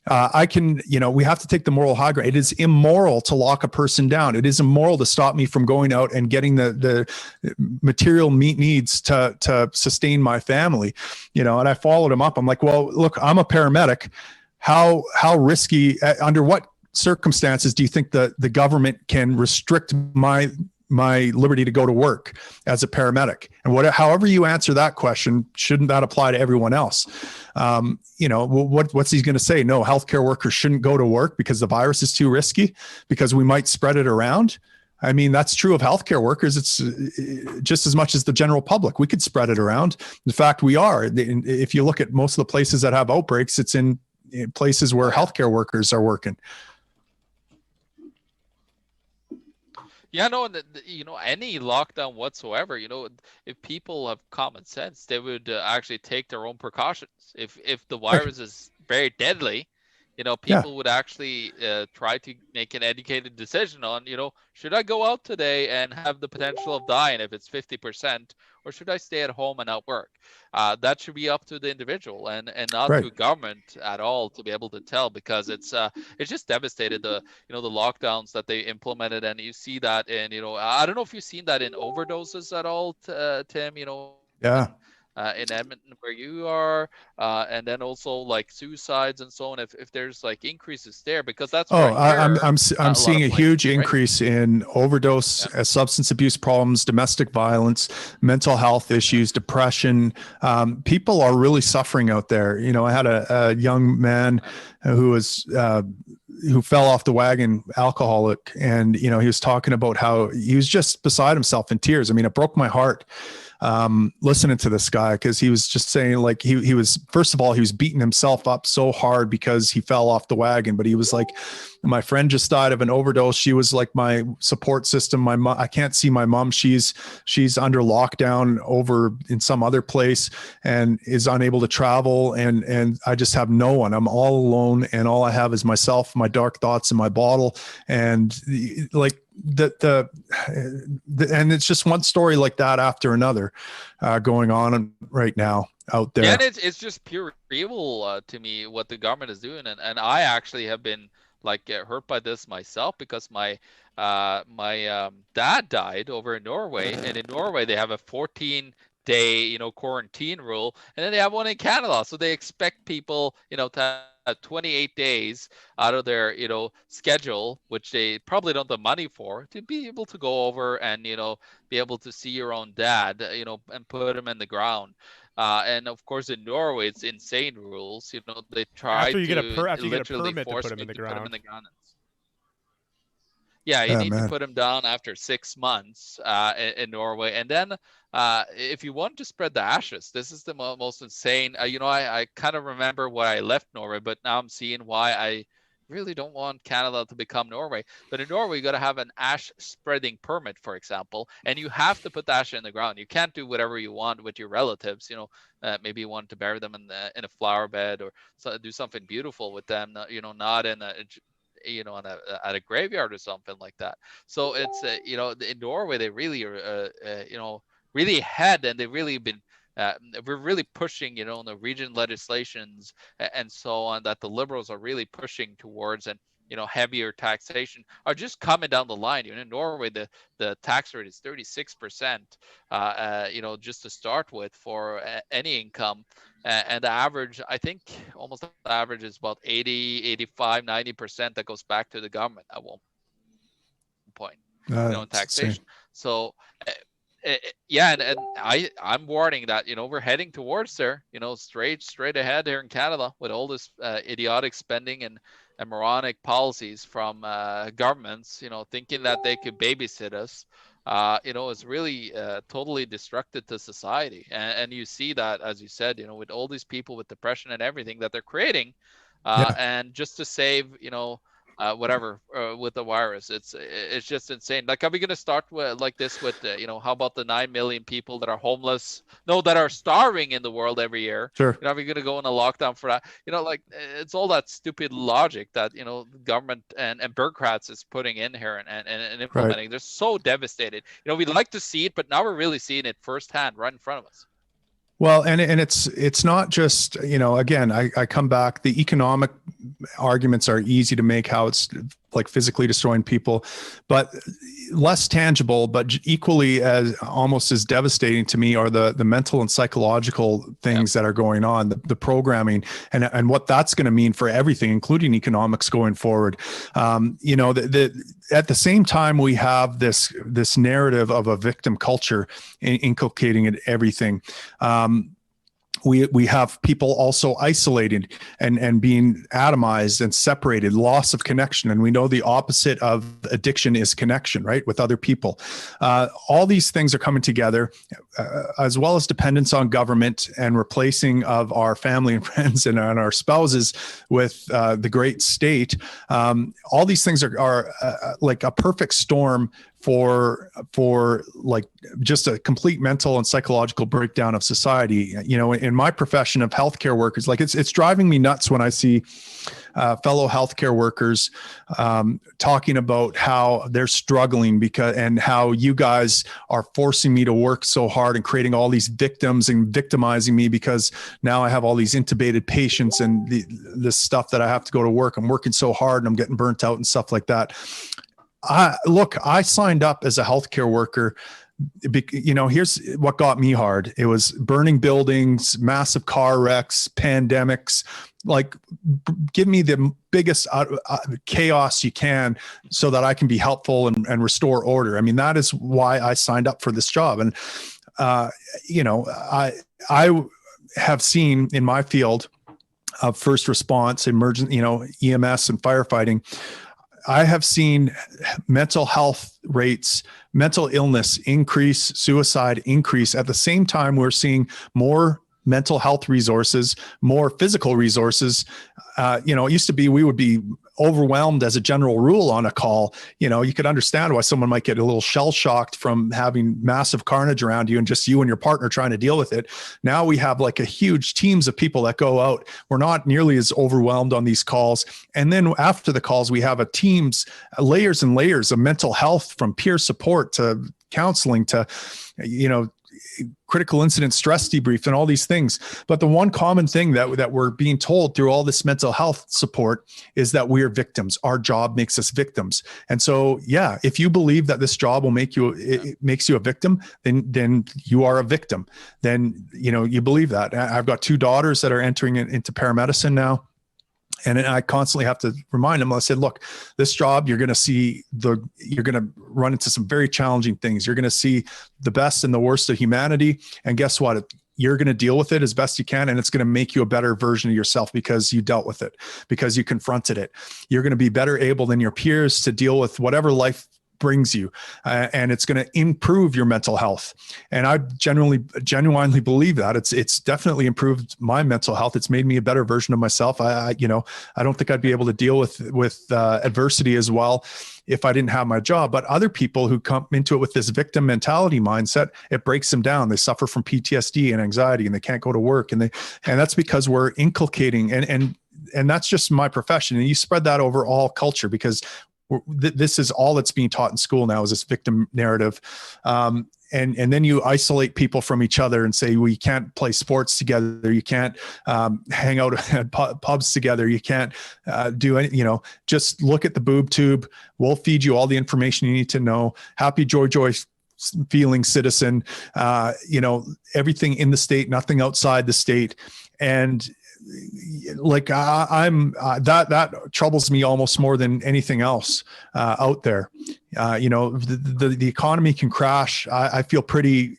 We have to take the moral high ground. It is immoral to lock a person down. It is immoral to stop me from going out and getting the material meat needs to sustain my family. And I followed him up. I'm like, well, look, I'm a paramedic. How risky, under what circumstances do you think that the government can restrict my liberty to go to work as a paramedic? And however you answer that question, shouldn't that apply to everyone else? What's he going to say? No, healthcare workers shouldn't go to work because the virus is too risky, because we might spread it around. I mean, that's true of healthcare workers. It's just as much as the general public. We could spread it around. In fact, we are. If you look at most of the places that have outbreaks, it's in places where healthcare workers are working. Yeah, no, any lockdown whatsoever, if people have common sense, they would actually take their own precautions. If the virus is very deadly, people would actually try to make an educated decision on, should I go out today and have the potential of dying if it's 50%, or should I stay at home and not work? That should be up to the individual and not to government at all to be able to tell, because it's just devastated the lockdowns that they implemented. And you see that in, I don't know if you've seen that in overdoses at all, Tim, Yeah. In Edmonton where you are, and then also like suicides and so on, if there's like increases there, because that's I'm seeing a huge increase in overdose, substance abuse problems, domestic violence, mental health issues, depression. People are really suffering out there. I had a young man who fell off the wagon, alcoholic, and he was talking about how he was just beside himself in tears. I mean, it broke my heart listening to this guy, because he was just saying, like, he was, first of all, he was beating himself up so hard because he fell off the wagon, but he was like, my friend just died of an overdose. She was like my support system. My mom, I can't see my mom. She's under lockdown over in some other place and is unable to travel. And I just have no one. I'm all alone, and all I have is myself, my dark thoughts, and my bottle. And like, and it's just one story like that after another going on right now out there. Yeah, and it's just pure evil to me what the government is doing, and I actually have been like hurt by this myself, because my dad died over in Norway, and in Norway they have a 14-day quarantine rule, and then they have one in Canada, so they expect people to have 28 days out of their schedule, which they probably don't have the money for, to be able to go over and be able to see your own dad and put him in the ground. And of course in Norway it's insane rules. They try after you to get a permit to force put him in the ground. Yeah, you need to put him down after 6 months in Norway. And then if you want to spread the ashes, this is the most insane. I kind of remember why I left Norway, but now I'm seeing why I really don't want Canada to become Norway. But in Norway, you got to have an ash spreading permit, for example, and you have to put the ash in the ground. You can't do whatever you want with your relatives. Maybe you want to bury them in a flower bed, or do something beautiful with them. Not in a at a graveyard or something like that. So it's in Norway they really are really ahead, and they've really been we're really pushing the region legislations and so on that the Liberals are really pushing towards, and heavier taxation are just coming down the line. In Norway the tax rate is 36%, just to start with for any income. And the average, I think almost the average is about 80, 85, 90% that goes back to the government at one point, in taxation. Insane. So, yeah, and I'm warning that, we're heading towards there, straight ahead here in Canada with all this idiotic spending and moronic policies from governments, thinking that they could babysit us. Is really totally destructive to society. And you see that, as you said, with all these people with depression and everything that they're creating, and just to save, whatever with the virus. It's just insane. Like, are we going to start with like this with how about the 9 million people that are homeless, that are starving in the world every year? Sure. Are we going to go in a lockdown for that? Like, it's all that stupid logic that government and bureaucrats is putting in here and implementing. They're so devastated. We'd like to see it, but now we're really seeing it firsthand right in front of us. Well, and it's not just, again, I come back, the economic arguments are easy to make, how it's like physically destroying people, but less tangible, but equally as almost as devastating to me are the mental and psychological things that are going on, the programming and what that's going to mean for everything, including economics going forward. At the same time, we have this narrative of a victim culture inculcating in everything. We have people also isolated and being atomized and separated, loss of connection. And we know the opposite of addiction is connection, right? With other people. All these things are coming together, as well as dependence on government and replacing of our family and friends and our spouses with the great state. All these things are like a perfect storm for like just a complete mental and psychological breakdown of society. In my profession of healthcare workers, like it's driving me nuts when I see fellow healthcare workers talking about how they're struggling and how you guys are forcing me to work so hard and creating all these victims and victimizing me because now I have all these intubated patients and this stuff that I have to go to work. I'm working so hard and I'm getting burnt out and stuff like that. I signed up as a healthcare worker. Here's what got me hard. It was burning buildings, massive car wrecks, pandemics. Like, give me the biggest chaos you can so that I can be helpful and restore order. I mean, that is why I signed up for this job. And, I have seen in my field of first response, emergent, EMS and firefighting, I have seen mental health rates, mental illness increase, suicide increase. At the same time, we're seeing more mental health resources, more physical resources. It used to be we would be overwhelmed as a general rule on a call. You could understand why someone might get a little shell shocked from having massive carnage around you and just you and your partner trying to deal with it. Now we have like a huge teams of people that go out. We're not nearly as overwhelmed on these calls. And then after the calls, we have layers and layers of mental health, from peer support to counseling to, critical incident stress debrief and all these things. But the one common thing that we're being told through all this mental health support is that we're victims. Our job makes us victims. And so, if you believe that this job will it makes you a victim, then you are a victim. Then, you believe that. I've got 2 daughters that are entering into paramedicine now. And I constantly have to remind them. I said, look, this job, you're going to run into some very challenging things. You're going to see the best and the worst of humanity. And guess what? You're going to deal with it as best you can. And it's going to make you a better version of yourself because you dealt with it, because you confronted it. You're going to be better able than your peers to deal with whatever life brings you, and it's going to improve your mental health. And I genuinely believe that it's definitely improved my mental health. It's made me a better version of myself. I don't think I'd be able to deal with adversity as well if I didn't have my job. But other people who come into it with this victim mentality mindset, it breaks them down. They suffer from PTSD and anxiety, and they can't go to work. And that's because we're inculcating, and that's just my profession. And you spread that over all culture, because this is all that's being taught in school now, is this victim narrative. And then you isolate people from each other and say, well, you can't play sports together. You can't hang out at pubs together. You can't do any, just look at the boob tube. We'll feed you all the information you need to know. Happy, joy, feeling citizen, everything in the state, nothing outside the state. And like that troubles me almost more than anything else out there. The economy can crash. I feel pretty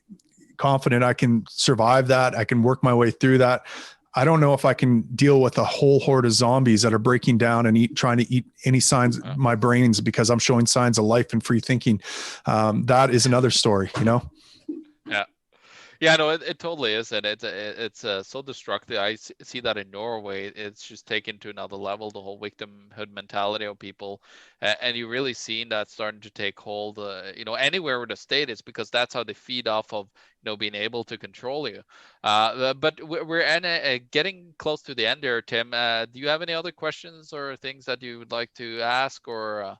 confident I can survive that. I can work my way through that. I don't know if I can deal with a whole horde of zombies that are breaking down and trying to eat any signs of my brains because I'm showing signs of life and free thinking. That is another story, Yeah. Yeah, no, it totally is, and it's so destructive. I see that in Norway. It's just taken to another level, the whole victimhood mentality of people, and you really seen that starting to take hold. Anywhere with the state is because that's how they feed off of being able to control you. But we're getting close to the end there, Tim. Do you have any other questions or things that you would like to ask or?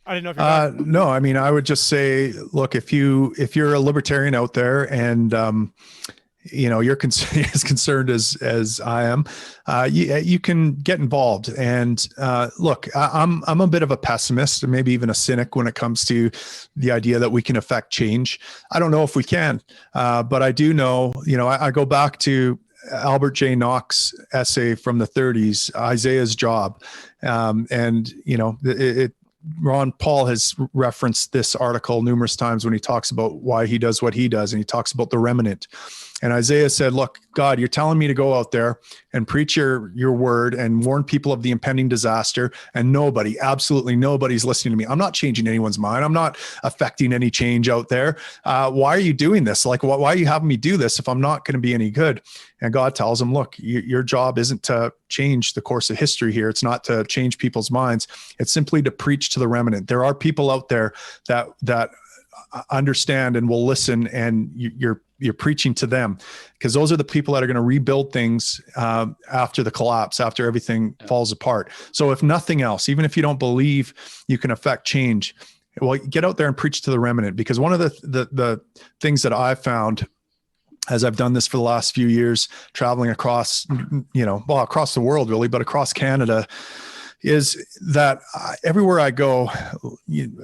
I didn't know if you're done. No, I mean, I would just say, look, if you're a libertarian out there and you're as concerned as I am, you can get involved. And look, I'm a bit of a pessimist and maybe even a cynic when it comes to the idea that we can affect change. I don't know if we can, but I do know. I go back to Albert J. Nock's essay from the 30s, Isaiah's Job, and Ron Paul has referenced this article numerous times when he talks about why he does what he does, and he talks about the remnant. And Isaiah said, look, God, you're telling me to go out there and preach your word and warn people of the impending disaster. And absolutely nobody's listening to me. I'm not changing anyone's mind. I'm not affecting any change out there. Why are you doing this? Like, why are you having me do this if I'm not going to be any good? And God tells him, look, your job isn't to change the course of history here. It's not to change people's minds. It's simply to preach to the remnant. There are people out there that understand and will listen, and you're preaching to them, because those are the people that are going to rebuild things after the collapse, after everything falls apart. So if nothing else, even if you don't believe you can affect change, well, get out there and preach to the remnant. Because one of the things that I've found as I've done this for the last few years, traveling across, across the world really, but across Canada, is that everywhere I go,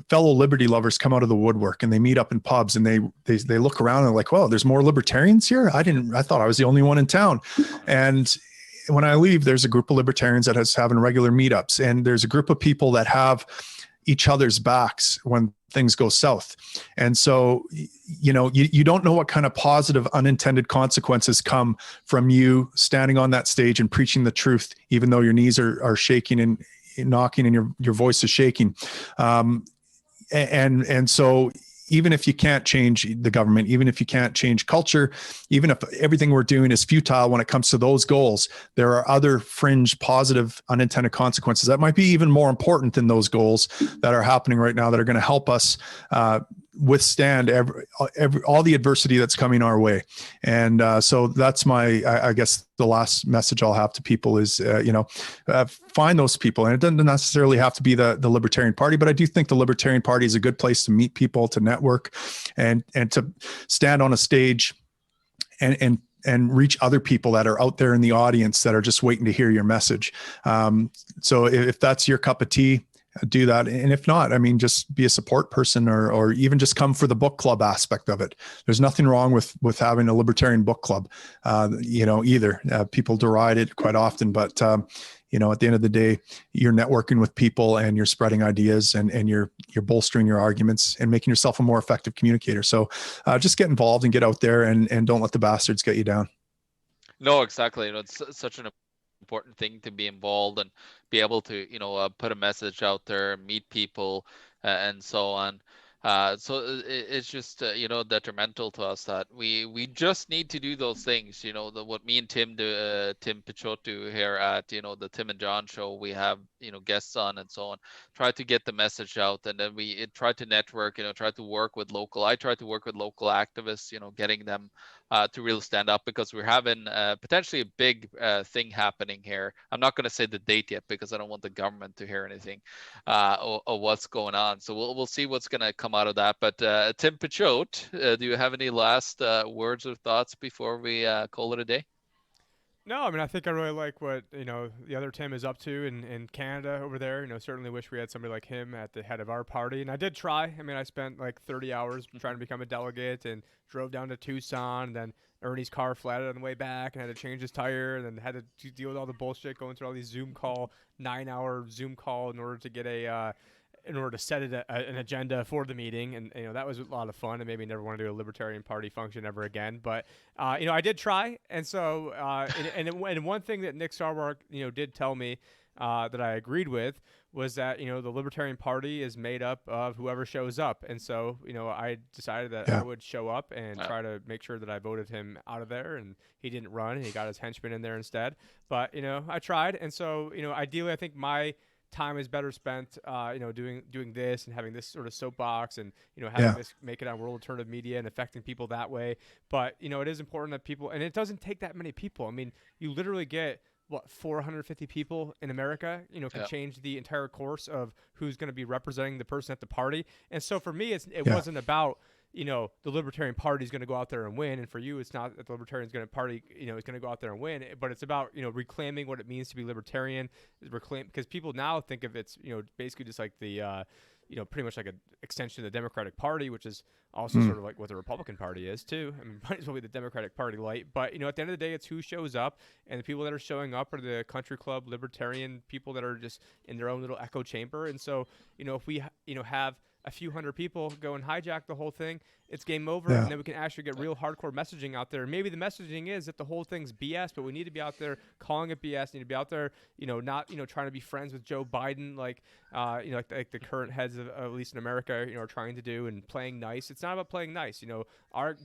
fellow liberty lovers come out of the woodwork and they meet up in pubs and they look around and they're like, "Whoa, there's more libertarians here. I thought I was the only one in town." And when I leave, there's a group of libertarians that is having regular meetups, and there's a group of people that have each other's backs when things go south. And so, you don't know what kind of positive unintended consequences come from you standing on that stage and preaching the truth, even though your knees are shaking and knocking and your voice is shaking. And so even if you can't change the government, even if you can't change culture, even if everything we're doing is futile when it comes to those goals, there are other fringe positive unintended consequences that might be even more important than those goals that are happening right now, that are going to help us withstand all the adversity that's coming our way. And so that's I guess the last message I'll have to people is, find those people. And it doesn't necessarily have to be the Libertarian Party, but I do think the Libertarian Party is a good place to meet people, to network, and to stand on a stage and reach other people that are out there in the audience that are just waiting to hear your message. So if that's your cup of tea, do that. And if not, I mean, just be a support person, or even just come for the book club aspect of it. There's nothing wrong with having a libertarian book club, either. People deride it quite often, but at the end of the day, you're networking with people and you're spreading ideas and you're bolstering your arguments and making yourself a more effective communicator. So just get involved and get out there and don't let the bastards get you down. No, exactly. It's such an important thing to be involved and be able to put a message out there, meet people, and so on. So it's just detrimental to us that we just need to do those things. What me and Tim do, Tim Picciott do here at the Tim and John show. We have guests on and so on. Try to get the message out, and then we try to network. Try to work with local. I try to work with local activists. Getting them to really stand up, because we're having potentially a big thing happening here. I'm not going to say the date yet because I don't want the government to hear anything or what's going on. So we'll see what's going to come out of that. But Tim Picciott, do you have any last words or thoughts before we call it a day? No, I mean, I think I really like what, the other Tim is up to in Canada over there. Certainly wish we had somebody like him at the head of our party. And I did try. I mean, I spent like 30 hours trying to become a delegate and drove down to Tucson. And then Ernie's car flatted on the way back and had to change his tire, and then had to deal with all the bullshit, going through all these 9-hour Zoom call in order to get in order to set an agenda for the meeting. And that was a lot of fun, and maybe never want to do a Libertarian Party function ever again. But I did try. And so and one thing that Nick Sarwark did tell me that I agreed with was that, the Libertarian Party is made up of whoever shows up. And so, I decided that I would show up and try to make sure that I voted him out of there, and he didn't run and he got his henchmen in there instead. But, I tried. And so, ideally, I think my time is better spent, doing this and having this sort of soapbox and, having this make it on World Alternative Media and affecting people that way. But, it is important that people, and it doesn't take that many people. I mean, you literally get, 450 people in America, can change the entire course of who's going to be representing the person at the party. And so for me, it wasn't about, the Libertarian Party is going to go out there and win. And for you, it's not that the Libertarian Party, is going to go out there and win, but it's about, reclaiming what it means to be libertarian, because people now think of it's, basically just like the, pretty much like an extension of the Democratic Party, which is also sort of like what the Republican Party is too. I mean, might as well be the Democratic Party light. But, at the end of the day, it's who shows up, and the people that are showing up are the country club libertarian people that are just in their own little echo chamber. And so, if we, have a few hundred people go and hijack the whole thing, it's game over. And then we can actually get real hardcore messaging out there. Maybe the messaging is that the whole thing's BS, but we need to be out there calling it BS. Need to be out there, not, trying to be friends with Joe Biden, like the current heads of, at least in America, are trying to do, and playing nice. It's not about playing nice.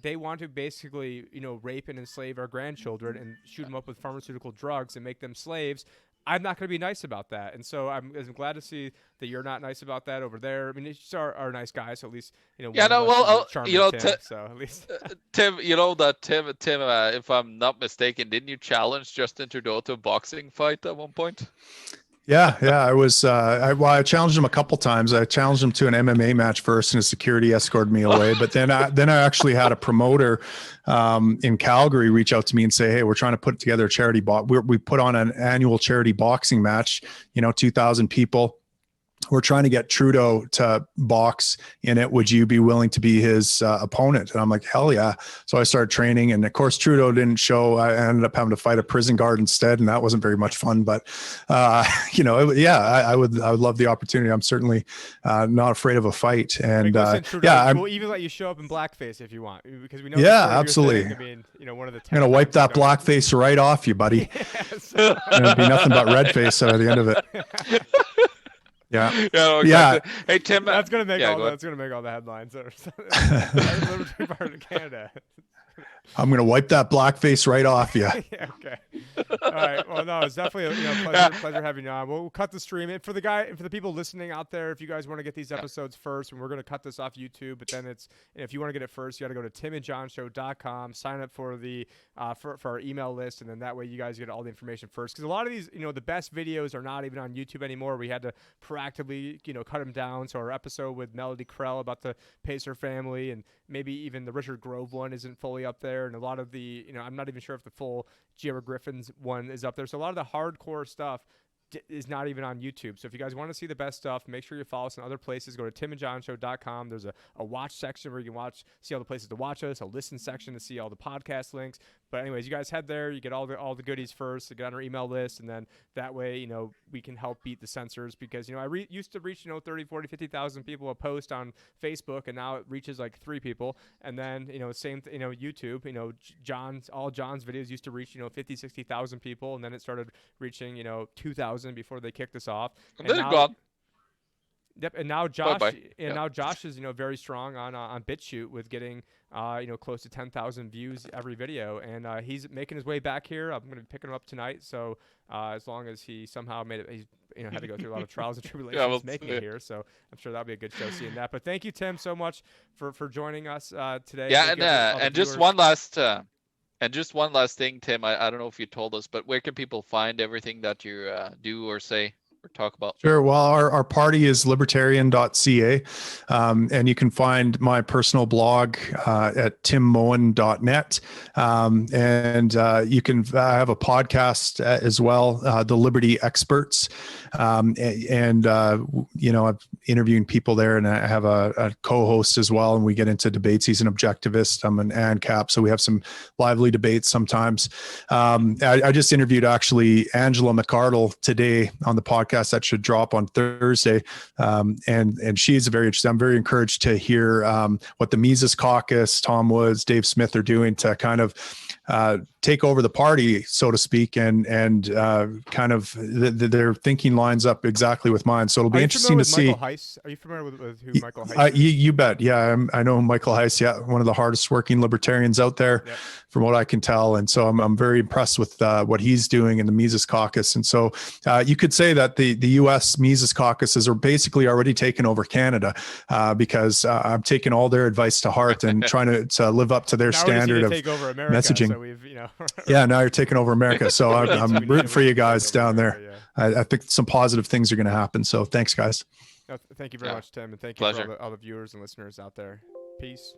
They want to basically, rape and enslave our grandchildren and shoot them up with pharmaceutical drugs and make them slaves. I'm not going to be nice about that. And so I'm glad to see that you're not nice about that over there. I mean, it's just our nice guys, so at least, Tim, so at least Tim, Tim, if I'm not mistaken, didn't you challenge Justin Trudeau to a boxing fight at one point? Yeah. I was, I challenged him a couple times. I challenged him to an MMA match first, and his security escorted me away. But then I actually had a promoter in Calgary reach out to me and say, hey, we're trying to put together a charity we put on an annual charity boxing match, 2,000 people. We're trying to get Trudeau to box in it. Would you be willing to be his opponent? And I'm like, hell yeah. So I started training, and of course Trudeau didn't show. I ended up having to fight a prison guard instead, and that wasn't very much fun. But I would love the opportunity. I'm certainly not afraid of a fight. And we'll even let you show up in blackface if you want, because we know. Yeah, absolutely. I mean, one of the. I'm gonna wipe that blackface right off you, buddy. It'll be nothing but red face at the end of it. Yeah. Exactly. Hey Tim, that's gonna make all the headlines. Libertarian Party of Canada. I'm gonna wipe that blackface right off you. Yeah, okay. All right. Well, no, it's definitely pleasure having you on. We'll cut the stream. And for the people listening out there, if you guys want to get these episodes first, and we're gonna cut this off YouTube, but then if you want to get it first, you got to go to timandjohnshow.com, sign up for the for our email list, and then that way you guys get all the information first. Because a lot of these, the best videos are not even on YouTube anymore. We had to proactively, cut them down. So our episode with Melody Krell about the Pacer family, and maybe even the Richard Grove one isn't fully up there, and a lot of the, I'm not even sure if the full G.R. Griffin's one is up there. So a lot of the hardcore stuff is not even on YouTube. So if you guys want to see the best stuff, make sure you follow us in other places. Go to timandjohnshow.com. There's a watch section where you can see all the places to watch us, a listen section to see all the podcast links. But anyways, you guys head there, you get all the goodies first, to get on our email list, and then that way, we can help beat the censors, because, I used to reach, 30, 40, 50,000 people a post on Facebook, and now it reaches like 3 people. And then, same, YouTube, all John's videos used to reach, 50, 60,000 people. And then it started reaching, 2,000 before they kicked us off. And then gone. Yep, and now Josh is very strong on BitChute with getting close to 10,000 views every video, and he's making his way back here. I'm going to be picking him up tonight. So as long as he somehow made it, he's had to go through a lot of trials and tribulations making it here. So I'm sure that'll be a good show seeing that. But thank you, Tim, so much for joining us today. Yeah, and just one last. And just one last thing, Tim, I don't know if you told us, but where can people find everything that you do or say or talk about? Sure. Well, our party is libertarian.ca, and you can find my personal blog at timmoen.net. And you can have a podcast as well, The Liberty Experts. I'm interviewing people there, and I have a co-host as well, and we get into debates. He's an objectivist. I'm an ANCAP, so we have some lively debates sometimes. I just interviewed actually Angela McArdle today on the podcast that should drop on Thursday, and she's very interesting. I'm very encouraged to hear what the Mises Caucus, Tom Woods, Dave Smith are doing to kind of take over the party, so to speak, and kind of their thinking lines up exactly with mine. So it'll be interesting to see. Michael Heiss? Are you familiar with who Michael Heiss is? You bet. Yeah, I know Michael Heiss. Yeah, one of the hardest working libertarians out there, from what I can tell. And so I'm very impressed with what he's doing in the Mises Caucus. And so you could say that the U.S. Mises caucuses are basically already taken over Canada, because I'm taking all their advice to heart and trying to live up to their standard of take over America, messaging. So we've, Yeah, now you're taking over America. So I'm rooting for you guys down there. I think some positive things are going to happen. So thanks, guys. No, thank you very much, Tim, and thank you for all the viewers and listeners out there. Peace.